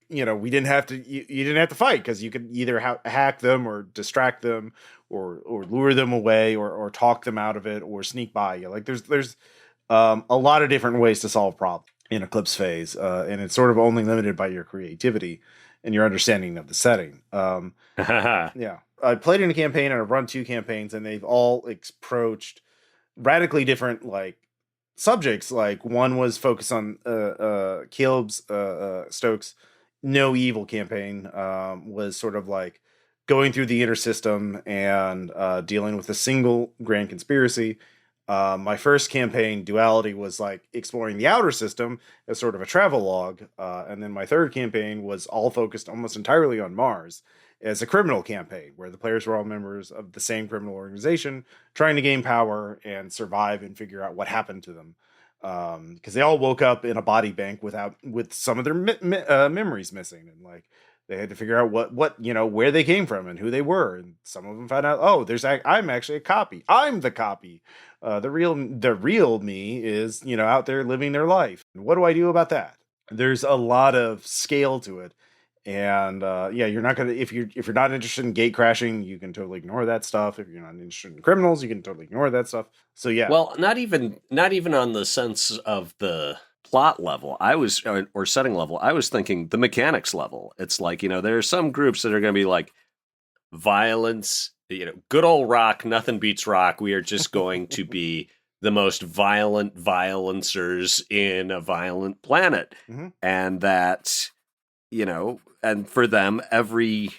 We didn't have to. You didn't have to fight because you could either hack them or distract them or lure them away or talk them out of it or sneak by you. Like there's a lot of different ways to solve problems in Eclipse Phase, and it's sort of only limited by your creativity and your understanding of the setting. Yeah. I played in a campaign and I've run 2 campaigns, and they've all approached radically different like subjects. Like one was focused on Caleb's Stokes' No Evil campaign, was sort of like going through the inner system and dealing with a single grand conspiracy. My first campaign, Duality, was like exploring the outer system as sort of a travel log. And then my third campaign was all focused almost entirely on Mars as a criminal campaign, where the players were all members of the same criminal organization trying to gain power and survive and figure out what happened to them. Because they all woke up in a body bank with some of their memories missing, and like they had to figure out what where they came from and who they were. And some of them found out, I'm actually a copy. I'm the copy. The real me is out there living their life. What do I do about that? There's a lot of scale to it, and you're not gonna if you're not interested in gate crashing, you can totally ignore that stuff. If you're not interested in criminals, you can totally ignore that stuff. So yeah, well, not even on the sense of the plot level, or setting level. I was thinking the mechanics level. It's like, there are some groups that are going to be like violence good old rock, nothing beats rock. We are just going to be the most violent violencers in a violent planet. Mm-hmm. And that, and for them, every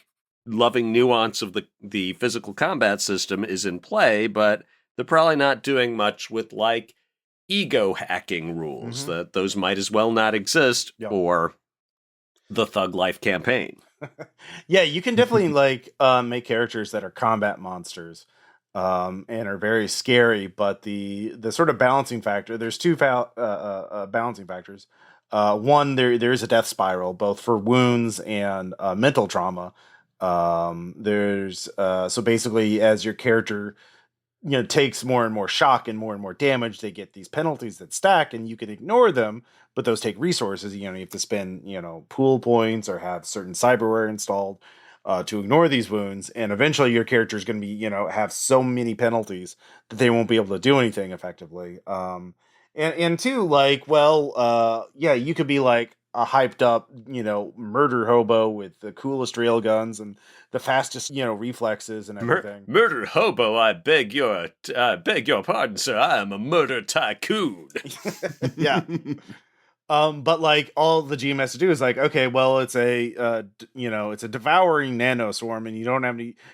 loving nuance of the physical combat system is in play, but they're probably not doing much with like ego hacking rules. That those might as well not exist for the Thug Life campaign. Yeah, you can definitely make characters that are combat monsters and are very scary, but the sort of balancing factor, there's two balancing factors. One, there is a death spiral, both for wounds and mental trauma. There's so basically, as your character takes more and more shock and more damage, they get these penalties that stack, and you can ignore them, but those take resources. You have to spend pool points or have certain cyberware installed to ignore these wounds, and eventually your character is going to be have so many penalties that they won't be able to do anything effectively. And two, you could be like a hyped up, murder hobo with the coolest rail guns and the fastest, reflexes and everything. Murder hobo, I beg your pardon, sir. I am a murder tycoon. Yeah. But like all the GM has to do is like, okay, well, it's a it's a devouring nanoswarm, and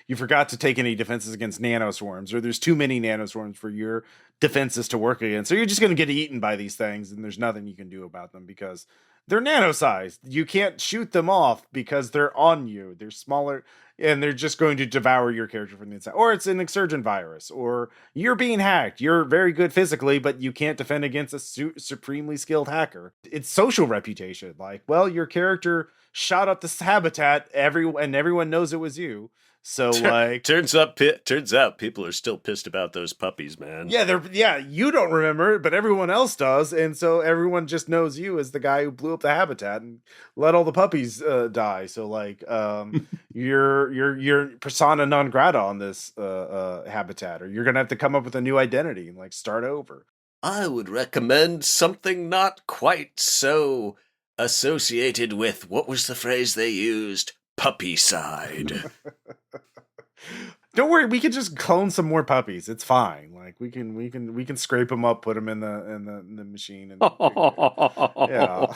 you forgot to take any defenses against nanoswarms, or there's too many nanoswarms for your defenses to work against. So you're just going to get eaten by these things, and there's nothing you can do about them because they're nano-sized. You can't shoot them off because they're on you. They're smaller, and they're just going to devour your character from the inside. Or it's an exurgent virus, or you're being hacked. You're very good physically, but you can't defend against a supremely skilled hacker. It's social reputation. Like, well, your character shot up this habitat, and everyone knows it was you. So turns out people are still pissed about those puppies, man. Yeah, you don't remember it, but everyone else does, and so everyone just knows you as the guy who blew up the habitat and let all the puppies die. So you're persona non grata on this habitat, or you're gonna have to come up with a new identity and start over. I would recommend something not quite so associated with, what was the phrase they used? Puppy side. Don't worry, we can just clone some more puppies. It's fine. Like we can scrape them up, put them in the machine, and yeah,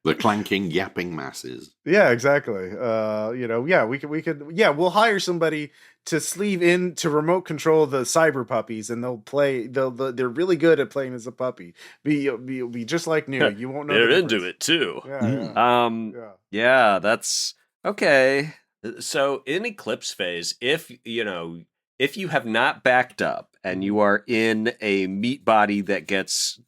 the clanking, yapping masses. Yeah, exactly. We'll hire somebody to sleeve in to remote control the cyber puppies, and they'll play. They're really good at playing as a puppy. Be just like new. You won't know. They're into it too. Yeah. That's okay. So in Eclipse Phase, if you have not backed up and you are in a meat body that gets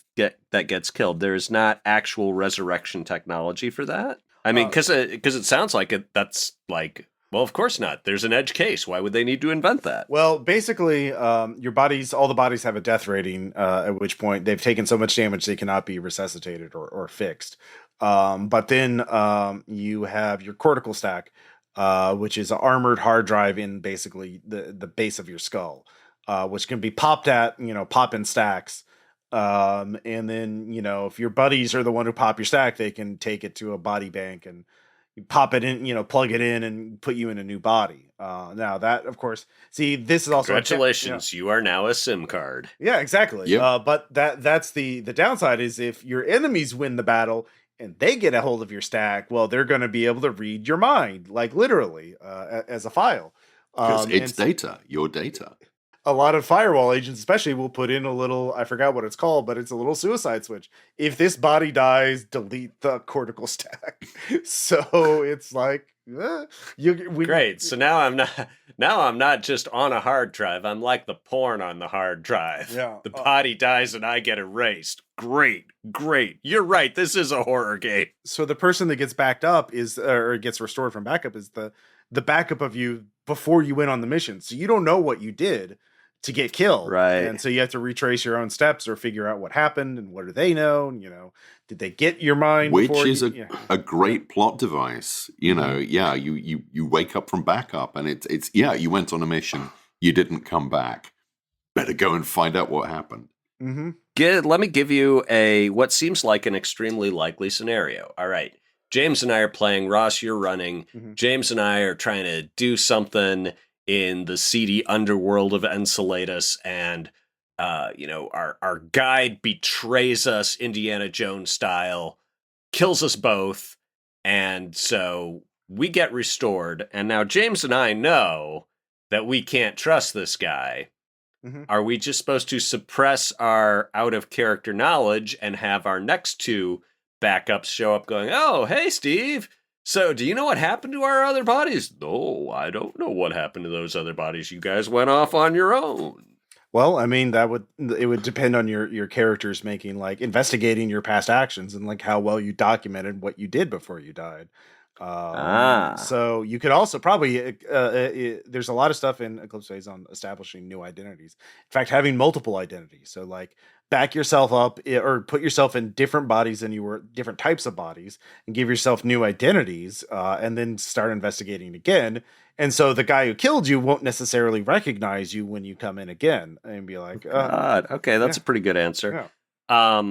killed, there is not actual resurrection technology for that. I mean, because it sounds like it. That's like, well, of course not. There's an edge case. Why would they need to invent that? Well, basically, all the bodies have a death rating, at which point they've taken so much damage they cannot be resuscitated or fixed. But then you have your cortical stack, which is an armored hard drive in basically the base of your skull, which can be popped pop in stacks. And then, if your buddies are the one who pop your stack, they can take it to a body bank and pop it in, plug it in and put you in a new body. Now that, of course, this is also congratulations. You are now a SIM card. Yeah, exactly. Yep. But that's the downside is if your enemies win the battle and they get a hold of your stack, well, they're going to be able to read your mind, like literally, as a file. Because it's data, your data. A lot of Firewall agents especially will put in a little, I forgot what it's called, but it's a little suicide switch. If this body dies, delete the cortical stack. So it's like, great. So now I'm not just on a hard drive. I'm like the porn on the hard drive. Yeah. The body dies and I get erased. Great. You're right. This is a horror game. So the person that gets backed up or gets restored from backup is the backup of you before you went on the mission. So you don't know what you did to get killed. Right. And so you have to retrace your own steps or figure out what happened and what do they know? And, did they get your mind? Which is a great plot device. You wake up from backup and it's you went on a mission. You didn't come back. Better go and find out what happened. Mm-hmm. Let me give you what seems like an extremely likely scenario. All right. James and I are playing. Ross, you're running. Mm-hmm. James and I are trying to do something in the seedy underworld of Enceladus, and our guide betrays us, Indiana Jones style, kills us both, and so we get restored. And now James and I know that we can't trust this guy. Mm-hmm. Are we just supposed to suppress our out-of-character knowledge and have our next two backups show up going, oh, hey, Steve, so do you know what happened to our other bodies? No, I don't know what happened to those other bodies. You guys went off on your own. Well, I mean, it would depend on your characters making, like, investigating your past actions and, like, how well you documented what you did before you died. So you could also probably there's a lot of stuff in Eclipse Phase on establishing new identities. In fact, having multiple identities. So, like, back yourself up or put yourself in different bodies than you were, different types of bodies, and give yourself new identities, and then start investigating again. And so the guy who killed you won't necessarily recognize you when you come in again and be like, God, okay, that's a pretty good answer. Yeah.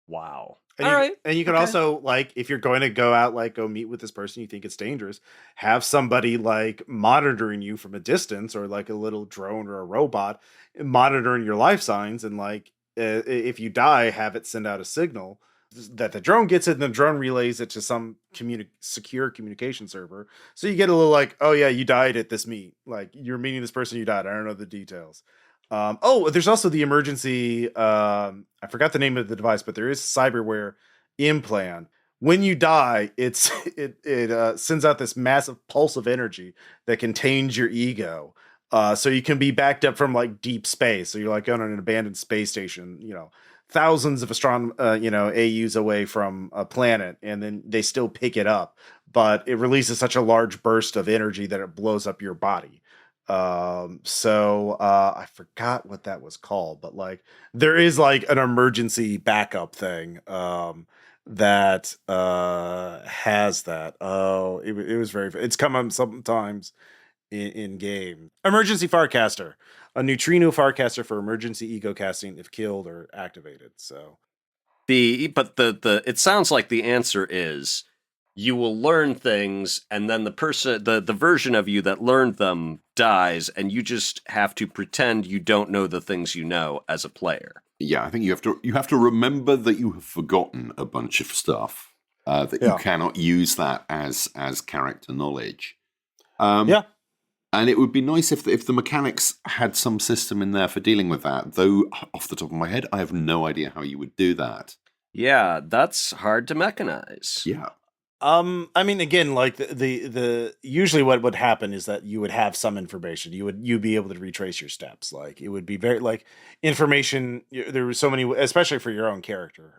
Wow. And you can also, like, if you're going to go out, like, go meet with this person you think it's dangerous, have somebody, like, monitoring you from a distance, or like a little drone or a robot monitoring your life signs, and, like, if you die, have it send out a signal that the drone gets it, and the drone relays it to some secure communication server. So you get a little like, oh yeah, you died at this meet. Like, you're meeting this person, you died. I don't know the details. There's also the emergency, I forgot the name of the device, but there is cyberware implant. When you die, it sends out this massive pulse of energy that contains your ego. So you can be backed up from, like, deep space. So you're, like, on an abandoned space station, thousands of AUs away from a planet, and then they still pick it up, but it releases such a large burst of energy that it blows up your body. I forgot what that was called, but, like, there is, like, an emergency backup thing, that, has that. Oh, it was it's come up sometimes in game. Emergency Farcaster, a neutrino Farcaster for emergency ego casting if killed or activated. So it sounds like the answer is you will learn things, and then the version of you that learned them dies, and you just have to pretend you don't know the things you know as a player. Yeah, I think you have to remember that you have forgotten a bunch of stuff, that you cannot use that as character knowledge. And it would be nice if the mechanics had some system in there for dealing with that, though off the top of my head, I have no idea how you would do that. Yeah, that's hard to mechanize. Yeah. I mean, again, like, the usually what would happen is that you would have some information. You'd be able to retrace your steps. Like, it would be very, like, information. There were so many, especially for your own character.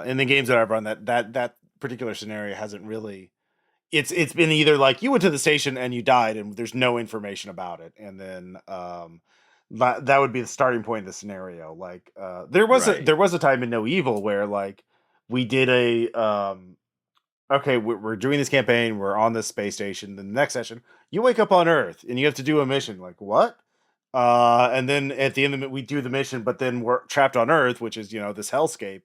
In the games that I've run, that particular scenario hasn't really. It's been either, like, you went to the station and you died and there's no information about it, and then that would be the starting point of the scenario. Like, there was a time in No Evil where, like, we did okay, we're doing this campaign, we're on this space station. Then the next session, you wake up on Earth and you have to do a mission. Like, what? And then at the end of it, we do the mission, but then we're trapped on Earth, which is, this hellscape.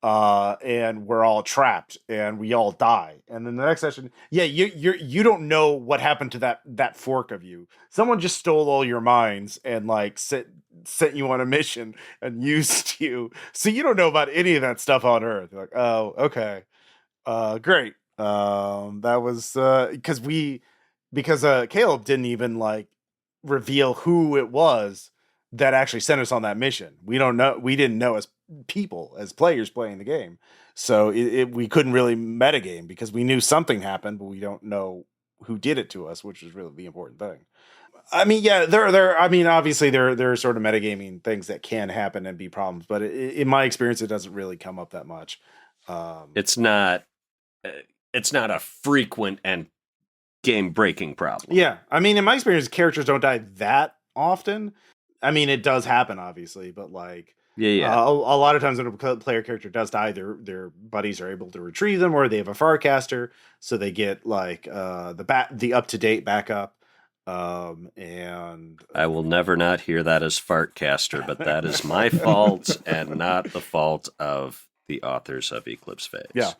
And we're all trapped and we all die. And then the next session, you don't know what happened to that fork of you. Someone just stole all your minds and, like, sent you on a mission and used you. So you don't know about any of that stuff on Earth. You're like, oh, okay. Great. That was because Caleb didn't even, like, reveal who it was that actually sent us on that mission. We didn't know as people, as players playing the game. So we couldn't really metagame because we knew something happened, but we don't know who did it to us, which is really the important thing. I mean, yeah, obviously there are sort of metagaming things that can happen and be problems, but in my experience, it doesn't really come up that much. It's not a frequent and game-breaking problem. Yeah, I mean, in my experience, characters don't die that often. I mean, it does happen, obviously, but, like, a lot of times when a player character does die, their buddies are able to retrieve them, or they have a Farcaster, so they get, like, the up-to-date backup. And I will never not hear that as Fartcaster, but that is my fault and not the fault of the authors of Eclipse Phase. Yeah.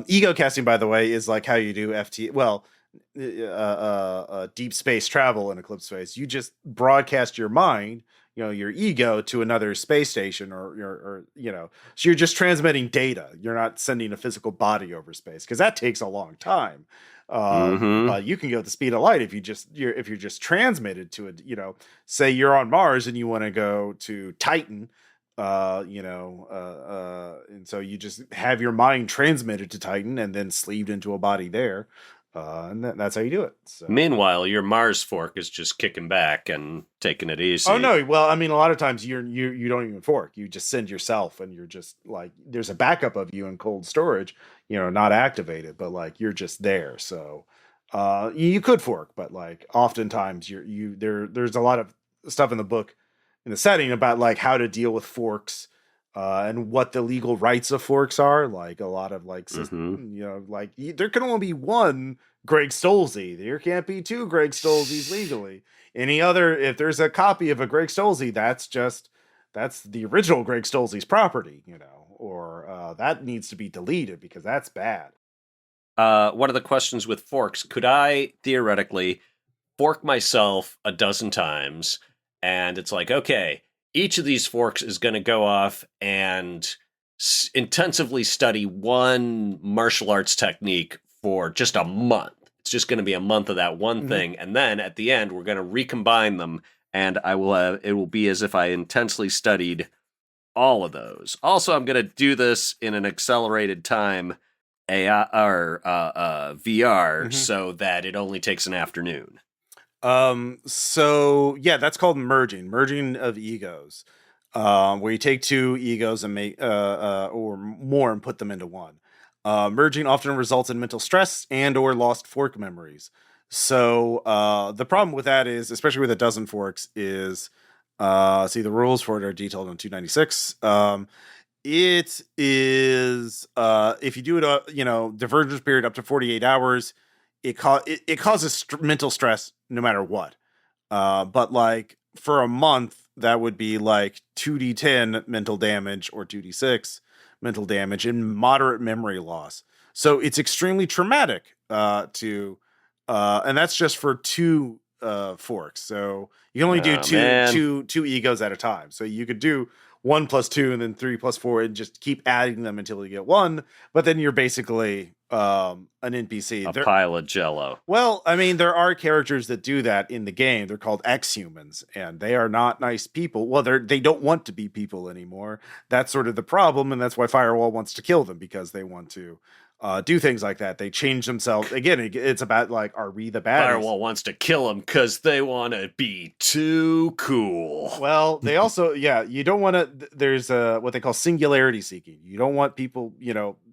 Ego casting, by the way, is like how you do FT. Well, deep space travel in Eclipse Phase. You just broadcast your mind, your ego, to another space station, or so you're just transmitting data. You're not sending a physical body over space, because that takes a long time. But you can go at the speed of light if you're just transmitted to it. Say you're on Mars and you want to go to Titan. And so you just have your mind transmitted to Titan and then sleeved into a body there. And that's how you do it. So. Meanwhile, your Mars fork is just kicking back and taking it easy. Oh no! Well, I mean, a lot of times you don't even fork. You just send yourself, and you're just like, there's a backup of you in cold storage, not activated, but like you're just there. So, you could fork, but like oftentimes there's a lot of stuff in the book, in the setting, about like how to deal with forks. And what the legal rights of forks are. Like a lot of like, like there can only be one Greg Stolze. There can't be two Greg Stolzes legally. If there's a copy of a Greg Stolze, that's the original Greg Stolze's property, or that needs to be deleted because that's bad. One of the questions with forks, could I theoretically fork myself a dozen times and it's like, okay, each of these forks is going to go off and intensively study one martial arts technique for just a month. It's just going to be a month of that one thing. And then at the end, we're going to recombine them. And it will be as if I intensely studied all of those. Also, I'm going to do this in an accelerated time VR so that it only takes an afternoon. So yeah, that's called merging of egos, where you take two egos and make, or more, and put them into one. Merging often results in mental stress and or lost fork memories. So, the problem with that is, especially with a dozen forks, is, the rules for it are detailed on 296. It is, if you do it, divergence period up to 48 hours, it causes mental stress no matter what. But like for a month, that would be like 2d10 mental damage or 2d6 mental damage and moderate memory loss. So it's extremely traumatic and that's just for two forks. So you can only do two egos at a time. So you could do 1 + 2 and then 3 + 4 and just keep adding them until you get one. But then you're basically an NPC. A pile of jello. Well, I mean, there are characters that do that in the game. They're called ex-humans, and they are not nice people. Well, they don't want to be people anymore. That's sort of the problem, and that's why Firewall wants to kill them, because they want to do things like that. They change themselves. Again, it's about like, are we the baddies? Firewall wants to kill them because they want to be too cool. Well, they also, you don't want to. There's what they call singularity seeking. You don't want people,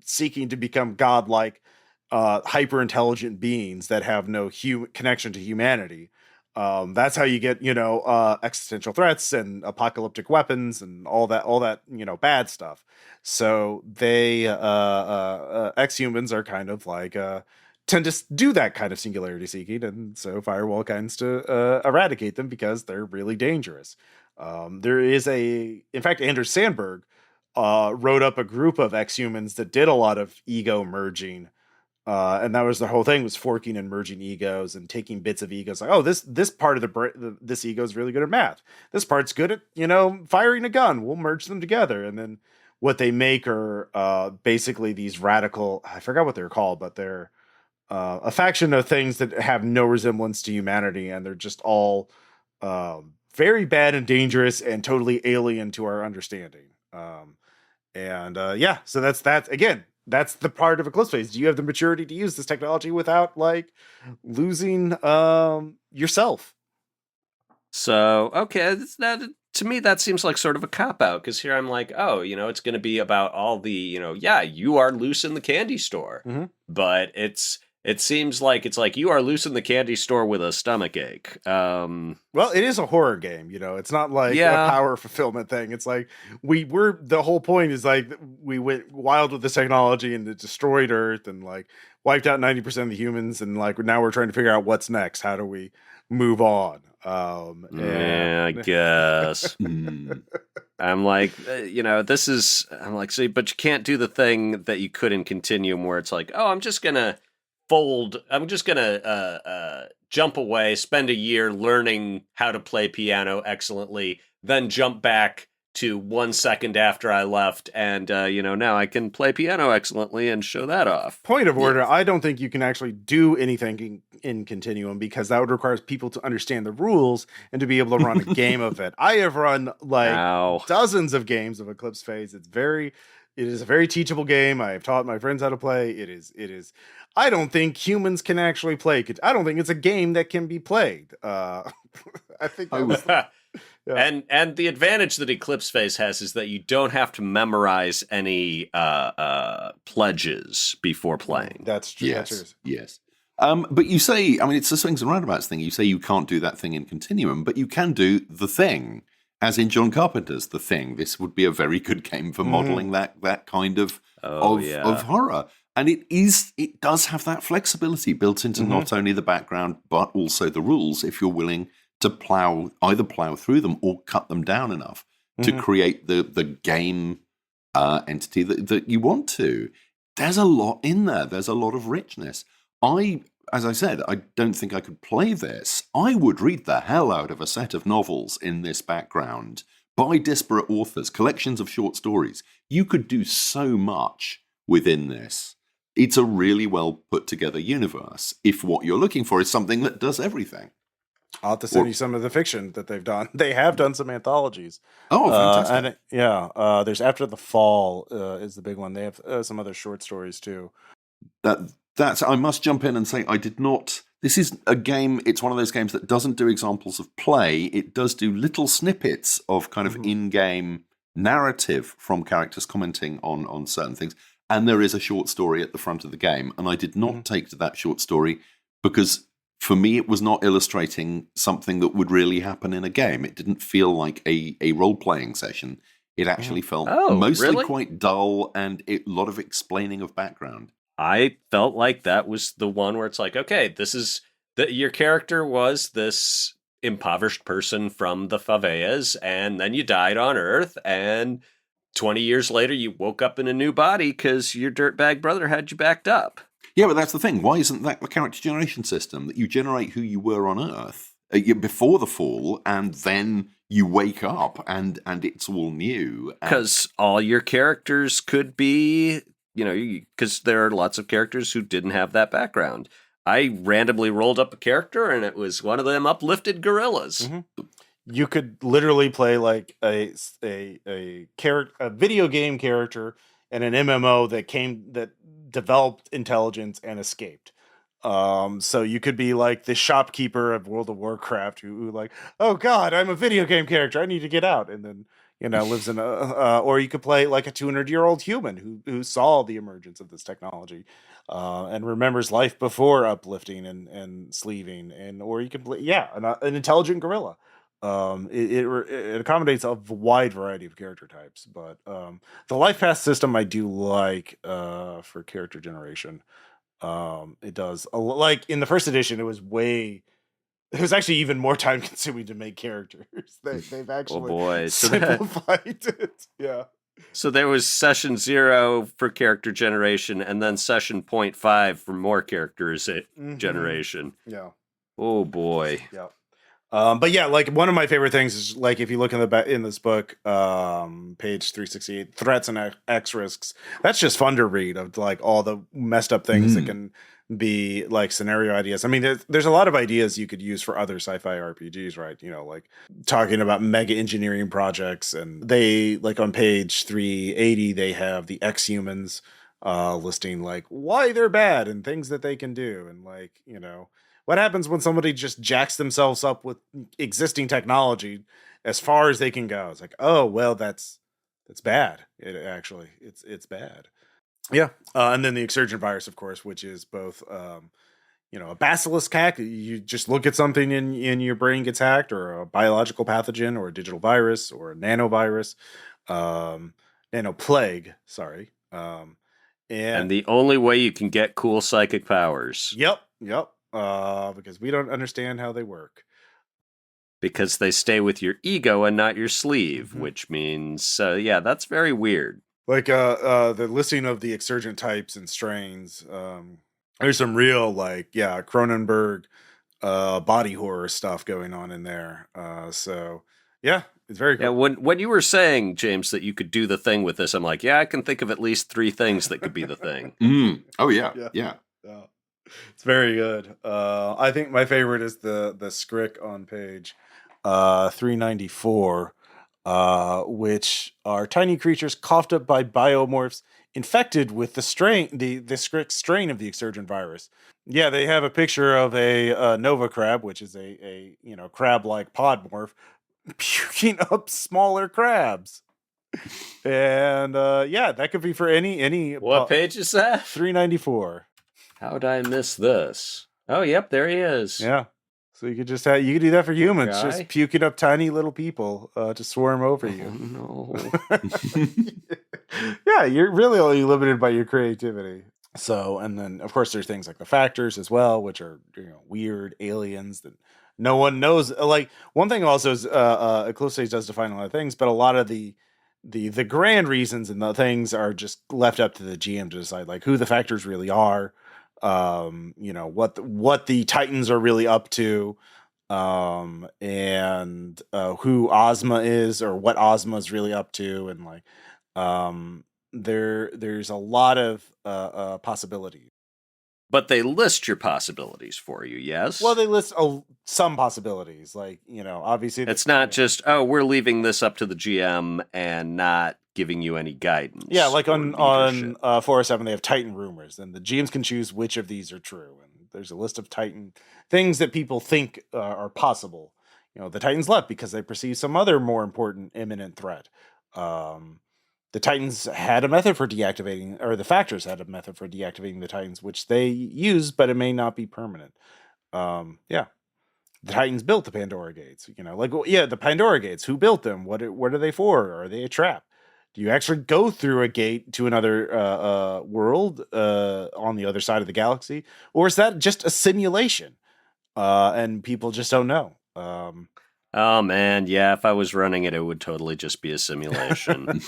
seeking to become godlike, hyper intelligent beings that have no connection to humanity. That's how you get, existential threats and apocalyptic weapons and all that, bad stuff. So they, ex-humans are kind of like, tend to do that kind of singularity seeking. And so Firewall tends to eradicate them because they're really dangerous. There is in fact, Anders Sandberg wrote up a group of ex-humans that did a lot of ego merging. And that was the whole thing, was forking and merging egos and taking bits of egos. Like, oh, this part of this ego is really good at math. This part's good at, firing a gun. We'll merge them together. And then what they make are basically these radical, I forgot what they're called, but they're a faction of things that have no resemblance to humanity. And they're just all very bad and dangerous and totally alien to our understanding. So that's again, that's the part of Eclipse Phase. Do you have the maturity to use this technology without like losing yourself? So, okay, to me that seems like sort of a cop-out, because here I'm like, oh, it's going to be about all the, you are loose in the candy store. Mm-hmm. But it seems like it's like you are loose in the candy store with a stomach ache. Well, it is a horror game, It's not like a power fulfillment thing. It's like the whole point is like we went wild with this technology and it destroyed Earth and like wiped out 90% of the humans, and like now we're trying to figure out what's next. How do we move on? I guess. I'm like, this is. I'm like, see, but you can't do the thing that you could in Continuum, where it's like, oh, I'm just gonna jump away, spend a year learning how to play piano excellently, then jump back to 1 second after I left, and now I can play piano excellently and show that off. Point of order, I don't think you can actually do anything in Continuum, because that would require people to understand the rules and to be able to run a game of it. I have run dozens of games of Eclipse Phase. It is a very teachable game. I have taught my friends how to play. It is. I don't think humans can actually play. I don't think it's a game that can be played. I think that was... Yeah. And the advantage that Eclipse Phase has is that you don't have to memorize any pledges before playing. That's true. Yes. But you say, I mean, it's the swings and roundabouts thing. You say you can't do that thing in Continuum, but you can do The Thing, as in John Carpenter's The Thing. This would be a very good game for modeling that kind of horror. And it does have that flexibility built into not only the background, but also the rules, if you're willing to either plow through them or cut them down enough to create the game entity that you want to. There's a lot in there. There's a lot of richness. As I said, I don't think I could play this. I would read the hell out of a set of novels in this background by disparate authors, collections of short stories. You could do so much within this. It's a really well put together universe if what you're looking for is something that does everything. I'll have to send you some of the fiction that they've done. They have done some anthologies. Oh, fantastic. There's After the Fall is the big one. They have some other short stories too. I must jump in and say I did not... This is a game, it's one of those games that doesn't do examples of play. It does do little snippets of kind of in-game narrative from characters commenting on certain things. And there is a short story at the front of the game. And I did not take to that short story because... For me, it was not illustrating something that would really happen in a game. It didn't feel like a role-playing session. It actually felt mostly quite dull and a lot of explaining of background. I felt like that was the one where it's like, okay, this is... your character was this impoverished person from the favelas, and then you died on Earth, and 20 years later you woke up in a new body because your dirtbag brother had you backed up. Yeah, but that's the thing. Why isn't that the character generation system that you generate who you were on Earth before the fall, and then you wake up and it's all new? Because all your characters could be, because there are lots of characters who didn't have that background. I randomly rolled up a character, and it was one of them uplifted gorillas. Mm-hmm. You could literally play like a video game character and an MMO that developed intelligence and escaped. So you could be like the shopkeeper of World of Warcraft who like, oh God, I'm a video game character. I need to get out. And then, lives in or you could play like a 200-year-old human who saw the emergence of this technology, and remembers life before uplifting and sleeving. Or you could play, an intelligent gorilla. It accommodates a wide variety of character types, but the life path system I do like for character generation. It does like in the first edition, it was actually even more time consuming to make characters. They've actually simplified it. Yeah. So there was session 0 for character generation, and then session 0.5 for more characters generation. Yeah. Oh boy. Yeah. But yeah, like one of my favorite things is like if you look in this book, page 368, threats and X risks. That's just fun to read of like all the messed up things that can be like scenario ideas. I mean, there's a lot of ideas you could use for other sci-fi RPGs, right? Like talking about mega engineering projects, and they like on page 380 they have the X-humans listing like why they're bad and things that they can do, and like what happens when somebody just jacks themselves up with existing technology as far as they can go? It's like, oh, well, that's bad. It's bad. Yeah. And then the exurgent virus, of course, which is both, a basilisk hack. You just look at something in your brain gets hacked, or a biological pathogen, or a digital virus, or a nanovirus, nanoplague. Sorry. And the only way you can get cool psychic powers. Yep. Because we don't understand how they work. Because they stay with your ego and not your sleeve, which means, that's very weird. Like the listing of the exurgent types and strains, There's some real Cronenberg body horror stuff going on in there. So yeah, it's very cool. Yeah, when you were saying, James, that you could do the thing with this, I'm like, yeah, I can think of at least 3 things that could be the thing. Oh yeah. It's very good. I think my favorite is the scrick on page 394, which are tiny creatures coughed up by biomorphs infected with the scrick strain of the exurgent virus. Yeah, they have a picture of a Nova crab, which is a crab-like podmorph, puking up smaller crabs. And that could be for any. What page is that? 394. How'd I miss this? Oh, yep, there he is. Yeah. So you could do that for humans, just puking up tiny little people to swarm over you. No. Yeah, you're really only limited by your creativity. So, and then of course there's things like the factors as well, which are weird aliens that no one knows. Like one thing also is Eclipse Phase does define a lot of things, but a lot of the grand reasons and the things are just left up to the GM to decide, like who the factors really are. What the Titans are really up to, and who Ozma is, or what Ozma is really up to, and there's a lot of possibilities. But they list your possibilities for you, yes? Well, they list some possibilities, obviously it's not just we're leaving this up to the GM and not giving you any guidance. Yeah, like on 407 they have Titan rumors, and the GMs can choose which of these are true. And there's a list of Titan things that people think are possible. The Titans left because they perceive some other more important imminent threat. The Titans had a method for deactivating, or the factors had a method for deactivating the Titans, which they use, but it may not be permanent. The Titans built the Pandora Gates. The Pandora Gates. Who built them? What are they for? Are they a trap? Do you actually go through a gate to another world on the other side of the galaxy, or is that just a simulation? And people just don't know. Oh man, yeah. If I was running it, it would totally just be a simulation.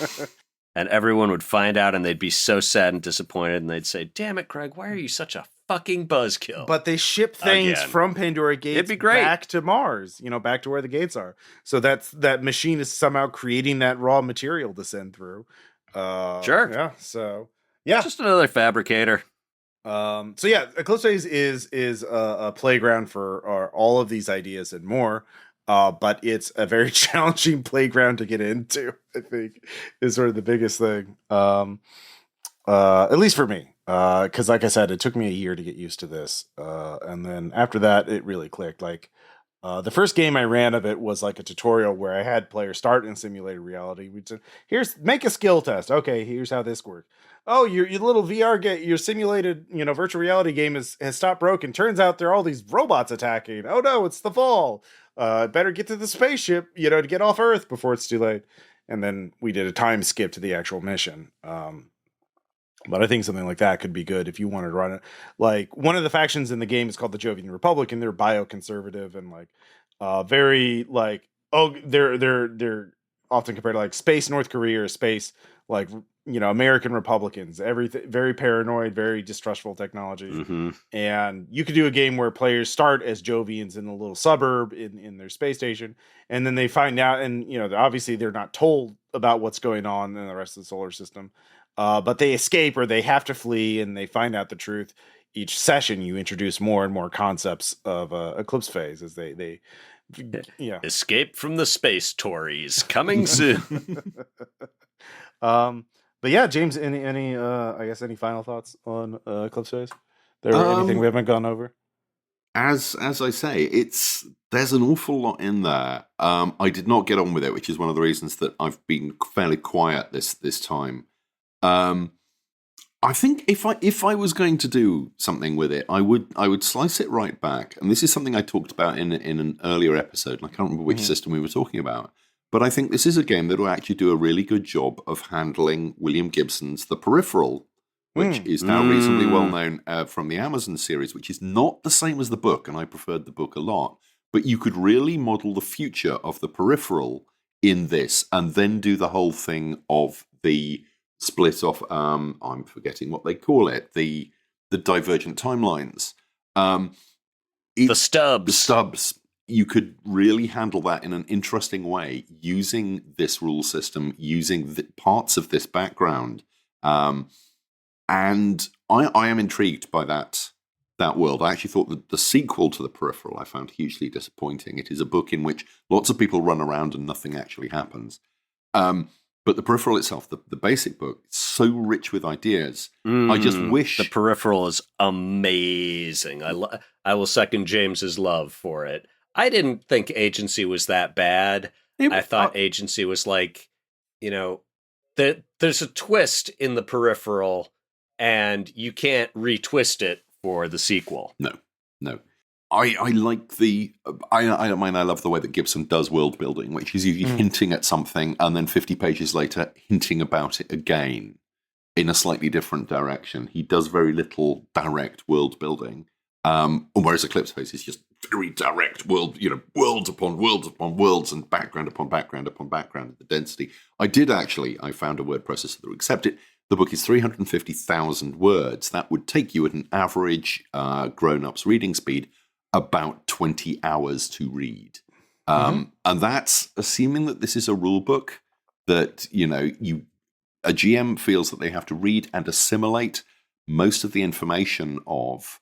And everyone would find out and they'd be so sad and disappointed and they'd say, damn it, Craig, why are you such a fucking buzzkill? But they ship things from Pandora Gates It'd be great. back to Mars, back to where the gates are. So that machine is somehow creating that raw material to send through. Sure. Yeah. So, yeah. Just another fabricator. Eclipse Phase is a playground for all of these ideas and more. But it's a very challenging playground to get into, I think, is sort of the biggest thing. At least for me. Because like I said, it took me a year to get used to this. And then after that, it really clicked. The first game I ran of it was like a tutorial where I had players start in simulated reality. We said, make a skill test. Okay, here's how this works. Oh, your little VR game, your simulated, virtual reality game has stopped broken. Turns out there are all these robots attacking. Oh no, it's the fall. Better get to the spaceship, to get off Earth before it's too late. And then we did a time skip to the actual mission. But I think something like that could be good if you wanted to run it. Like one of the factions in the game is called the Jovian Republic, and they're bioconservative and very they're often compared to space North Korea or space American Republicans. Everything very paranoid, very distrustful technology. Mm-hmm. And you could do a game where players start as Jovians in a little suburb in their space station, and then they find out, and obviously they're not told about what's going on in the rest of the solar system. But they escape or they have to flee, and they find out the truth. Each session, you introduce more and more concepts of Eclipse Phase as they escape from the space Tories coming soon. But yeah, James, any final thoughts on Eclipse Phase? There anything we haven't gone over? As I say, there's an awful lot in there. I did not get on with it, which is one of the reasons that I've been fairly quiet this time. I think if I was going to do something with it, I would slice it right back. And this is something I talked about in an earlier episode, and I can't remember which system we were talking about. But I think this is a game that will actually do a really good job of handling William Gibson's The Peripheral, which is now reasonably well known from the Amazon series, which is not the same as the book, and I preferred the book a lot. But you could really model the future of The Peripheral in this, and then do the whole thing of the split off, I'm forgetting what they call it, the the divergent timelines. The stubs. You could really handle that in an interesting way using this rule system, using the parts of this background. And I am intrigued by that world. I actually thought that the sequel to The Peripheral I found hugely disappointing. It is a book in which lots of people run around and nothing actually happens. But The Peripheral itself, the basic book, is so rich with ideas. I just wish... The Peripheral is amazing. I will second James's love for it. I didn't think Agency was that bad. I thought Agency was like, there's a twist in The Peripheral, and you can't retwist it for the sequel. No. I like I don't mind. I love the way that Gibson does world building, which is usually hinting at something and then 50 pages later hinting about it again in a slightly different direction. He does very little direct world building, whereas Eclipse Phase is just very direct worlds upon worlds upon worlds and background upon background upon background. The density. I found a word processor that would accept it. The book is 350,000 words. That would take you at an average grown-up's reading speed about 20 hours to read. And that's assuming that this is a rule book that, a GM feels that they have to read and assimilate most of the information of.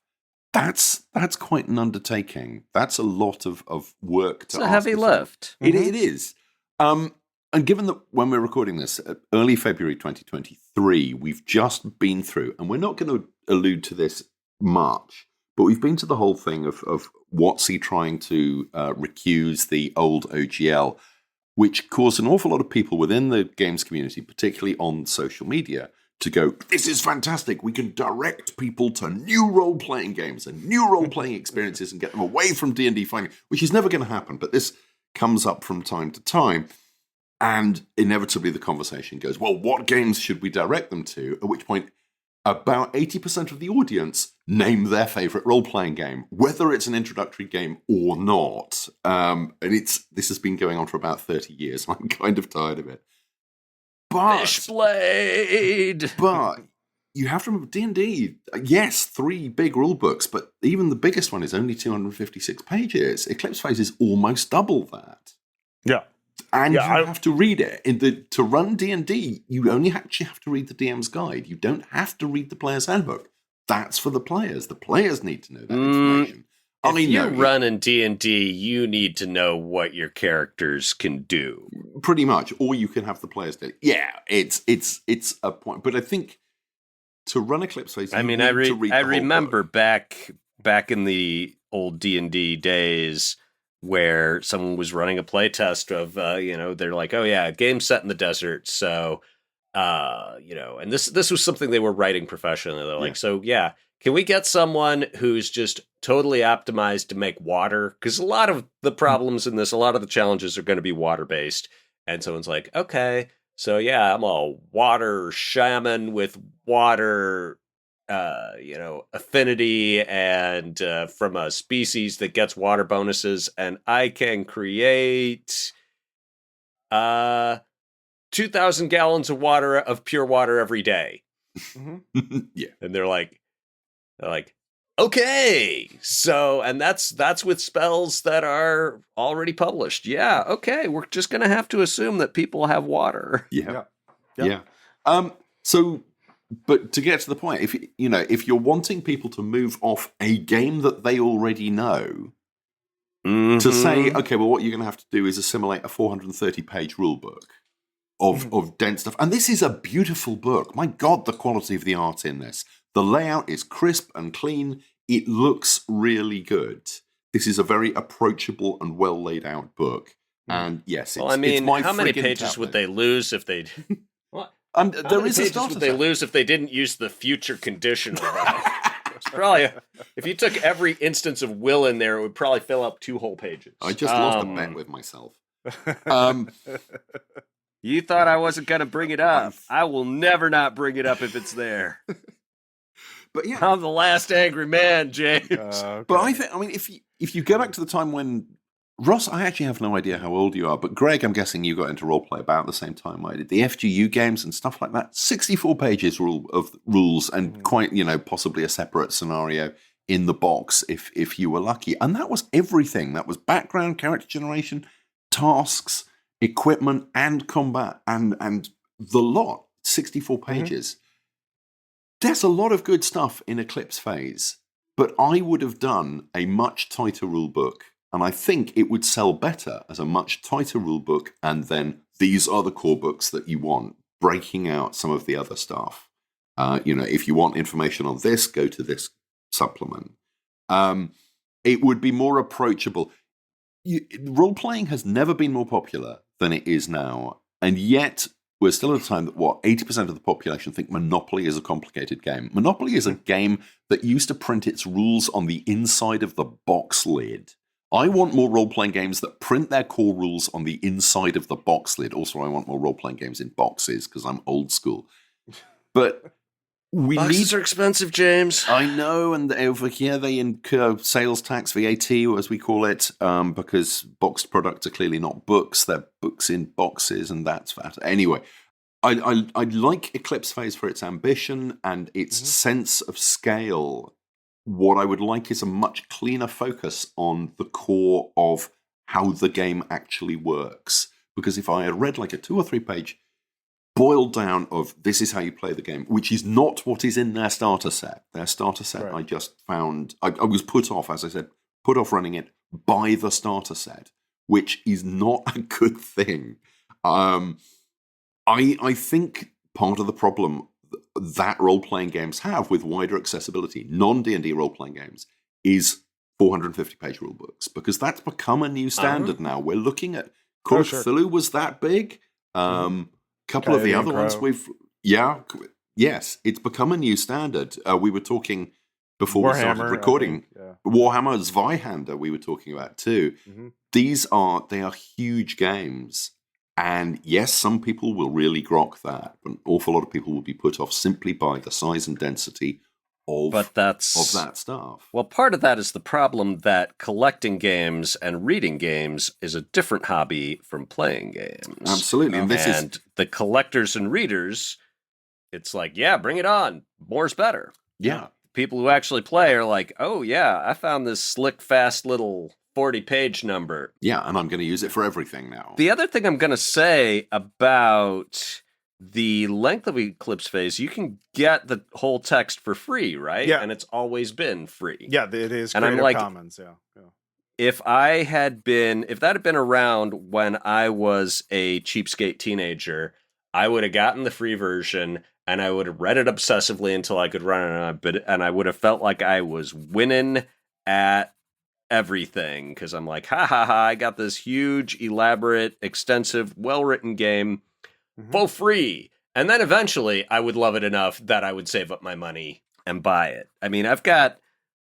That's quite an undertaking. That's a lot of work. It's a heavy lift. It is. And given that when we're recording this, early February 2023, we've just been through, and we're not going to allude to this much, but we've been to the whole thing of WotC trying to recuse the old OGL, which caused an awful lot of people within the games community, particularly on social media, to go, this is fantastic. We can direct people to new role-playing games and new role-playing experiences and get them away from D&D fighting, which is never going to happen. But this comes up from time to time. And inevitably the conversation goes, well, what games should we direct them to? At which point, about 80% of the audience name their favorite role-playing game, whether it's an introductory game or not. And this has been going on for about 30 years. I'm kind of tired of it. But Fishblade! But you have to remember, D&D, yes, 3 big rule books, but even the biggest one is only 256 pages. Eclipse Phase is almost double that. Yeah. And you have to read it. To run D&D, you only actually have to read the DM's guide. You don't have to read the player's handbook. That's for the players. The players need to know that information. If you run in D&D, you need to know what your characters can do. Pretty much. Or you can have the players do it. Yeah, it's a point. But I think to run Eclipse Phase, I remember back in the old D&D days where someone was running a playtest of, they're like, oh yeah, game set in the desert. So, and this was something they were writing professionally. They're like, so yeah, can we get someone who's just totally optimized to make water? Because a lot of the problems in this, a lot of the challenges are going to be water-based. And someone's like, okay, so yeah, I'm a water shaman with water, affinity and from a species that gets water bonuses, and I can create 2,000 gallons of pure water every day. Yeah. And they're like, okay, so, and that's with spells that are already published. Yeah, okay, we're just gonna have to assume that people have water. Yeah. So, but to get to the point, if you're wanting people to move off a game that they already know, to say, okay, well, what you're going to have to do is assimilate a 430-page rule book of dense stuff. And this is a beautiful book. My God, the quality of the art in this. The layout is crisp and clean. It looks really good. This is a very approachable and well laid out book. And yes, how many pages would they lose if they? There is a starter would they lose if they didn't use the future conditional? It's probably if you took every instance of will in there, it would probably fill up 2 whole pages. I just lost a bet with myself. You thought I wasn't going to bring it up. I will never not bring it up if it's there. But yeah, I'm the last angry man, James. Okay. But if you go back to the time when Ross, I actually have no idea how old you are, but Greg, I'm guessing you got into roleplay about the same time I did. The FGU games and stuff like that, 64 pages of rules and quite, possibly a separate scenario in the box if you were lucky. And that was everything. That was background, character generation, tasks, equipment, and combat, and the lot. 64 pages. There's a lot of good stuff in Eclipse Phase, but I would have done a much tighter rule book. And I think it would sell better as a much tighter rule book, and then these are the core books that you want, breaking out some of the other stuff. If you want information on this, go to this supplement. It would be more approachable. Role-playing has never been more popular than it is now, and yet we're still at a time that, 80% of the population think Monopoly is a complicated game. Monopoly is a game that used to print its rules on the inside of the box lid. I want more role-playing games that print their core rules on the inside of the box lid. Also, I want more role-playing games in boxes because I'm old school. But boxes are expensive, James. I know, and over here they incur sales tax, VAT, as we call it, because boxed products are clearly not books. They're books in boxes, and that's that. Anyway, I like Eclipse Phase for its ambition and its sense of scale. What I would like is a much cleaner focus on the core of how the game actually works. Because if I had read like a 2 or 3 page boiled down of this is how you play the game, which is not what is in their starter set. Their starter set, right. I just found, I was put off, as I said, put off running it by the starter set, which is not a good thing. I think part of the problem that role-playing games have with wider accessibility, non-D&D role-playing games, is 450-page rule books, because that's become a new standard now. We're looking at Call of Cthulhu was that big. Couple of the other ones yes, it's become a new standard. We were talking before we started recording. Warhammer Zweihander we were talking about too. They are huge games. And yes, some people will really grok that, but an awful lot of people will be put off simply by the size and density of that stuff. Well, part of that is the problem that collecting games and reading games is a different hobby from playing games. Absolutely. And the collectors and readers, it's like, yeah, bring it on. More's better. Yeah. People who actually play are like, oh, yeah, I found this slick, fast little 40-page number. Yeah, and I'm going to use it for everything now. The other thing I'm going to say about the length of Eclipse Phase, you can get the whole text for free, right? Yeah. And it's always been free. Yeah, it is and Creative I'm like, Commons, yeah. If that had been around when I was a cheapskate teenager, I would have gotten the free version and I would have read it obsessively until I could run it, and I would have felt like I was winning at everything, because I'm like, I got this huge, elaborate, extensive, well-written game for free. And then eventually I would love it enough that I would save up my money and buy it. I mean,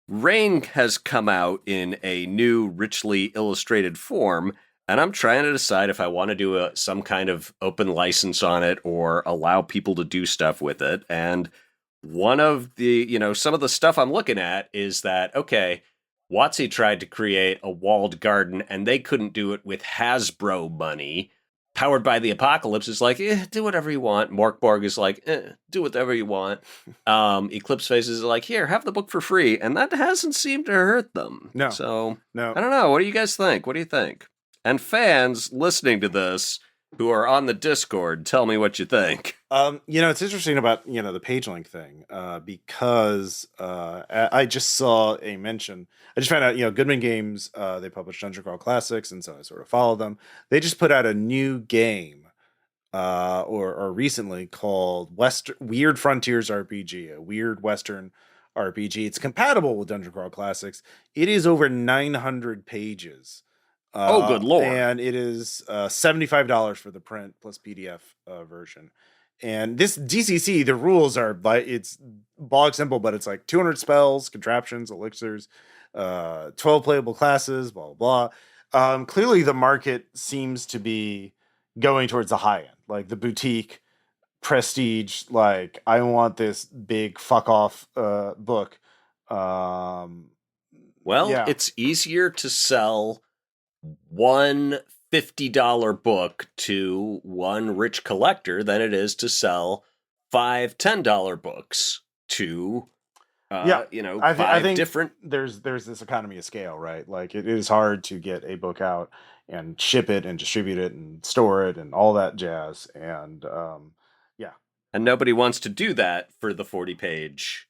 Rain has come out in a new, richly illustrated form, and I'm trying to decide if I want to do some kind of open license on it or allow people to do stuff with it. And one of the, some of the stuff I'm looking at is that, okay, WotC tried to create a walled garden, and they couldn't do it with Hasbro money. Powered by the Apocalypse is like, do whatever you want. Morkborg is like, do whatever you want. Eclipse Phase is like, here, have the book for free. And that hasn't seemed to hurt them. No. So, no. I don't know. What do you guys think? What do you think? And fans listening to this who are on the Discord, tell me what you think. It's interesting about, the page link thing, because I just saw a mention. I just found out, Goodman Games, they publish Dungeon Crawl Classics, and so I sort of follow them. They just put out a new game, or recently, called Weird Frontiers RPG, a weird Western RPG. It's compatible with Dungeon Crawl Classics. It is over 900 pages. Good lord. And it is $75 for the print plus PDF version. And this DCC, the rules are like, it's bog simple, but it's like 200 spells, contraptions, elixirs, 12 playable classes, blah, blah, blah. Clearly the market seems to be going towards the high end, like the boutique prestige, like I want this big fuck off book. It's easier to sell one $50 book to one rich collector than it is to sell five $10 books to I think different. There's this economy of scale, right? Like it is hard to get a book out and ship it and distribute it and store it and all that jazz. And and nobody wants to do that for the 40-page.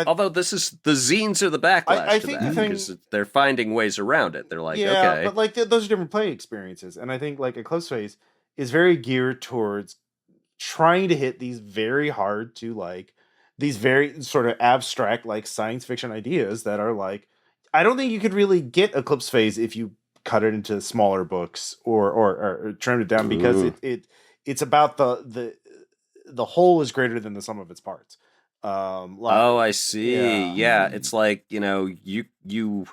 Although the zines are the backlash to that because they're finding ways around it. They're like, okay, but like those are different play experiences, and I think like Eclipse Phase is very geared towards trying to hit these very hard to like these very sort of abstract like science fiction ideas that are like I don't think you could really get Eclipse Phase if you cut it into smaller books or trimmed it down because it's about the whole is greater than the sum of its parts. I see. Yeah, it's like you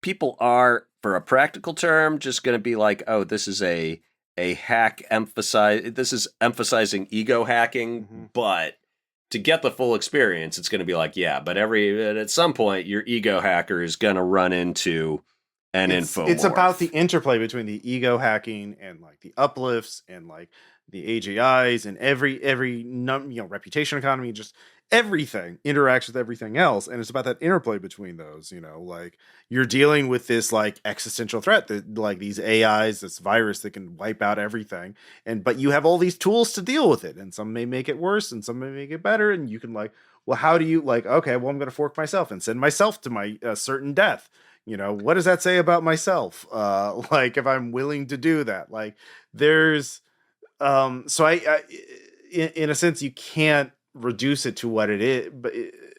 people are, for a practical term, just going to be like, oh, this is a hack this is emphasizing ego hacking, but to get the full experience, it's going to be like, yeah, but at some point, your ego hacker is going to run into an info. It's about the interplay between the ego hacking and like the uplifts and like the AGIs and every reputation economy, just everything interacts with everything else, and it's about that interplay between those. Like you're dealing with this like existential threat that like these AIs, this virus that can wipe out everything, but you have all these tools to deal with it, and some may make it worse and some may make it better, and you can like, well, how do you like? Okay, well, I'm going to fork myself and send myself to my certain death. What does that say about myself? Like if I'm willing to do that, like there's. So I in a sense, you can't reduce it to what it is, but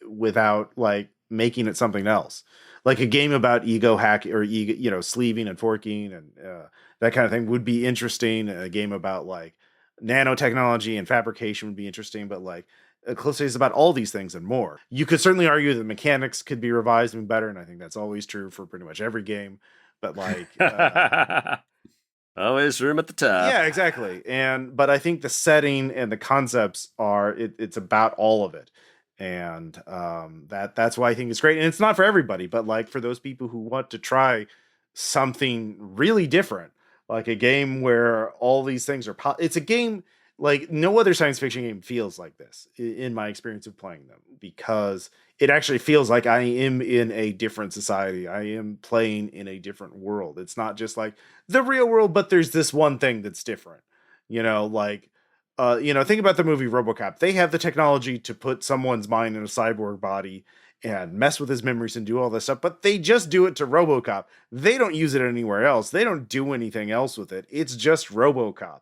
without like making it something else, like a game about ego hack or ego, sleeving and forking and that kind of thing would be interesting. A game about like nanotechnology and fabrication would be interesting, but like Eclipse is about all these things and more. You could certainly argue that mechanics could be revised and better, and I think that's always true for pretty much every game. But like. Always room at the top. Yeah, exactly. But I think the setting and the concepts are it's about all of it. And that's why I think it's great. And it's not for everybody, but like for those people who want to try something really different, like a game where all these things are it's a game like no other science fiction game feels like this in my experience of playing them, because it actually feels like I am in a different society. I am playing in a different world. It's not just like the real world, but there's this one thing that's different. Think about the movie RoboCop. They have the technology to put someone's mind in a cyborg body and mess with his memories and do all this stuff, but they just do it to RoboCop. They don't use it anywhere else. They don't do anything else with it. It's just RoboCop.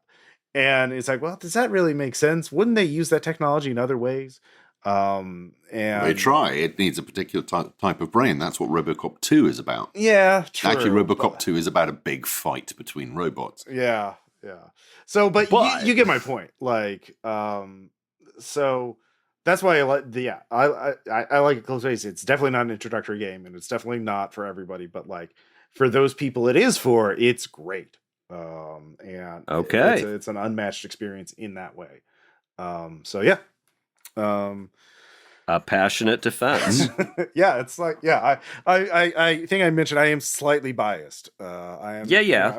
And it's like, well, does that really make sense? Wouldn't they use that technology in other ways? And they try. It needs a particular type of brain. That's what RoboCop 2 is about. Yeah, true. Actually, RoboCop 2 is about a big fight between robots. Yeah. So, but you get my point. Like, so that's why I like I like Eclipse Phase. It's definitely not an introductory game, and it's definitely not for everybody. But like for those people, it is for. It's great. And okay, it's an unmatched experience in that way. So yeah. A passionate defense. Yeah, it's like I think I mentioned I am slightly biased. I am. Yeah.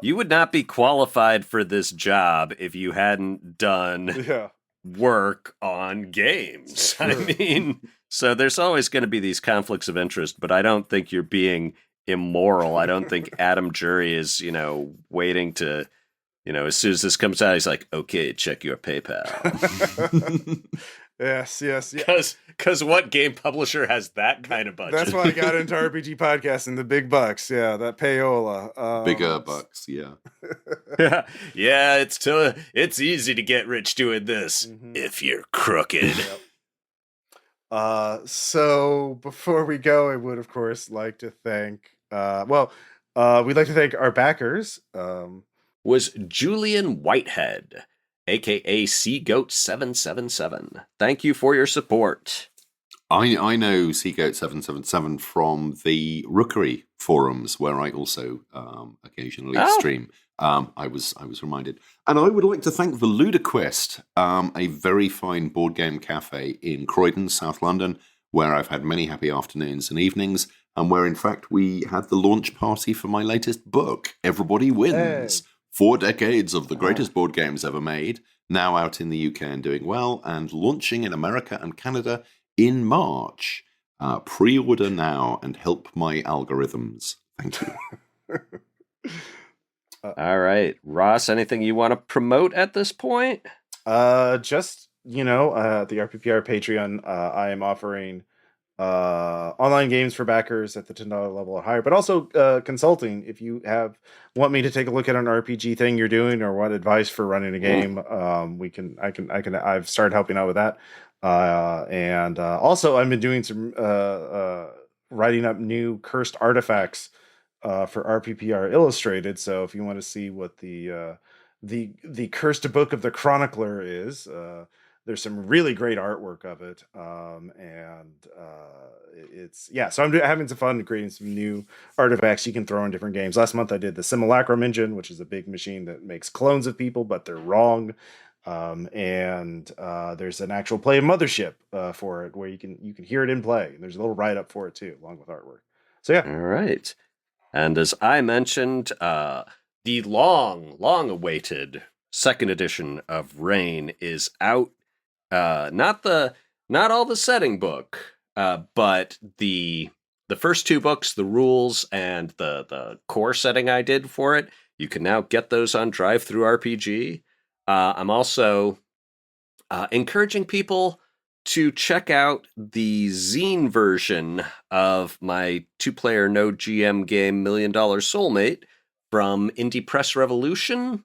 You would not be qualified for this job if you hadn't done work on games. I mean, so there's always going to be these conflicts of interest, but I don't think you're being immoral. I don't think Adam Jury is, waiting to, as soon as this comes out, he's like, okay, check your PayPal. Yes. Because what game publisher has that kind of budget? That's why I got into RPG podcasting, the big bucks. Yeah, that payola. Bigger bucks, yeah. Yeah, it's easy to get rich doing this if you're crooked. Yep. So before we go, I would, of course, like to thank, we'd like to thank our backers. Was Julian Whitehead, a.k.a. Seagoat777. Thank you for your support. I know Seagoat777 from the Rookery forums, where I also occasionally stream. I was reminded. And I would like to thank the Ludoquest, a very fine board game cafe in Croydon, South London, where I've had many happy afternoons and evenings. and where in fact we had the launch party for my latest book, Everybody Wins. 4 decades of the greatest board games ever made, now out in the UK and doing well, and launching in America and Canada in March. Pre-order now and help my algorithms. Thank you. All right. Ross, anything you want to promote at this point? Just, the RPPR Patreon, I am offering online games for backers at the $10 level or higher, but also consulting. If you want me to take a look at an RPG thing you're doing or want advice for running a game, I've started helping out with that. And also I've been doing some writing up new cursed artifacts for RPPR Illustrated. So if you want to see what the cursed book of the chronicler is, there's some really great artwork of it. So I'm having some fun creating some new artifacts you can throw in different games. Last month I did the Simulacrum engine, which is a big machine that makes clones of people, but they're wrong. There's an actual play of Mothership for it where you can hear it in play. There's a little write-up for it too, along with artwork. So yeah. All right. And as I mentioned, the long-awaited second edition of Reign is out. Not all the setting book, but the first 2 books, the rules and the core setting I did for it. You can now get those on Drive-Thru-RPG. I'm also encouraging people to check out the zine version of my 2-player no GM game $1 Million Soulmate from Indie Press Revolution,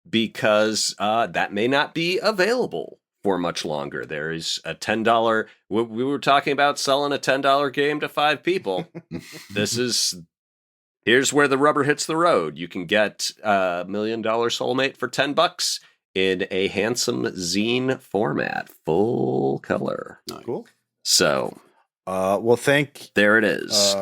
because that may not be available for much longer. There is a $10. We were talking about selling a $10 game to 5 people. Here's where the rubber hits the road. You can get $1 Million Soulmate for $10 in a handsome zine format, full color. Cool. So, there it is.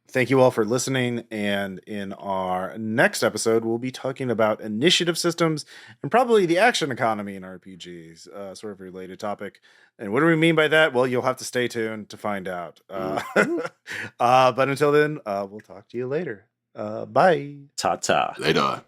Thank you all for listening. And in our next episode, we'll be talking about initiative systems and probably the action economy in RPGs, sort of a related topic. And what do we mean by that? Well, you'll have to stay tuned to find out. But until then, we'll talk to you later. Bye. Ta-ta. Later.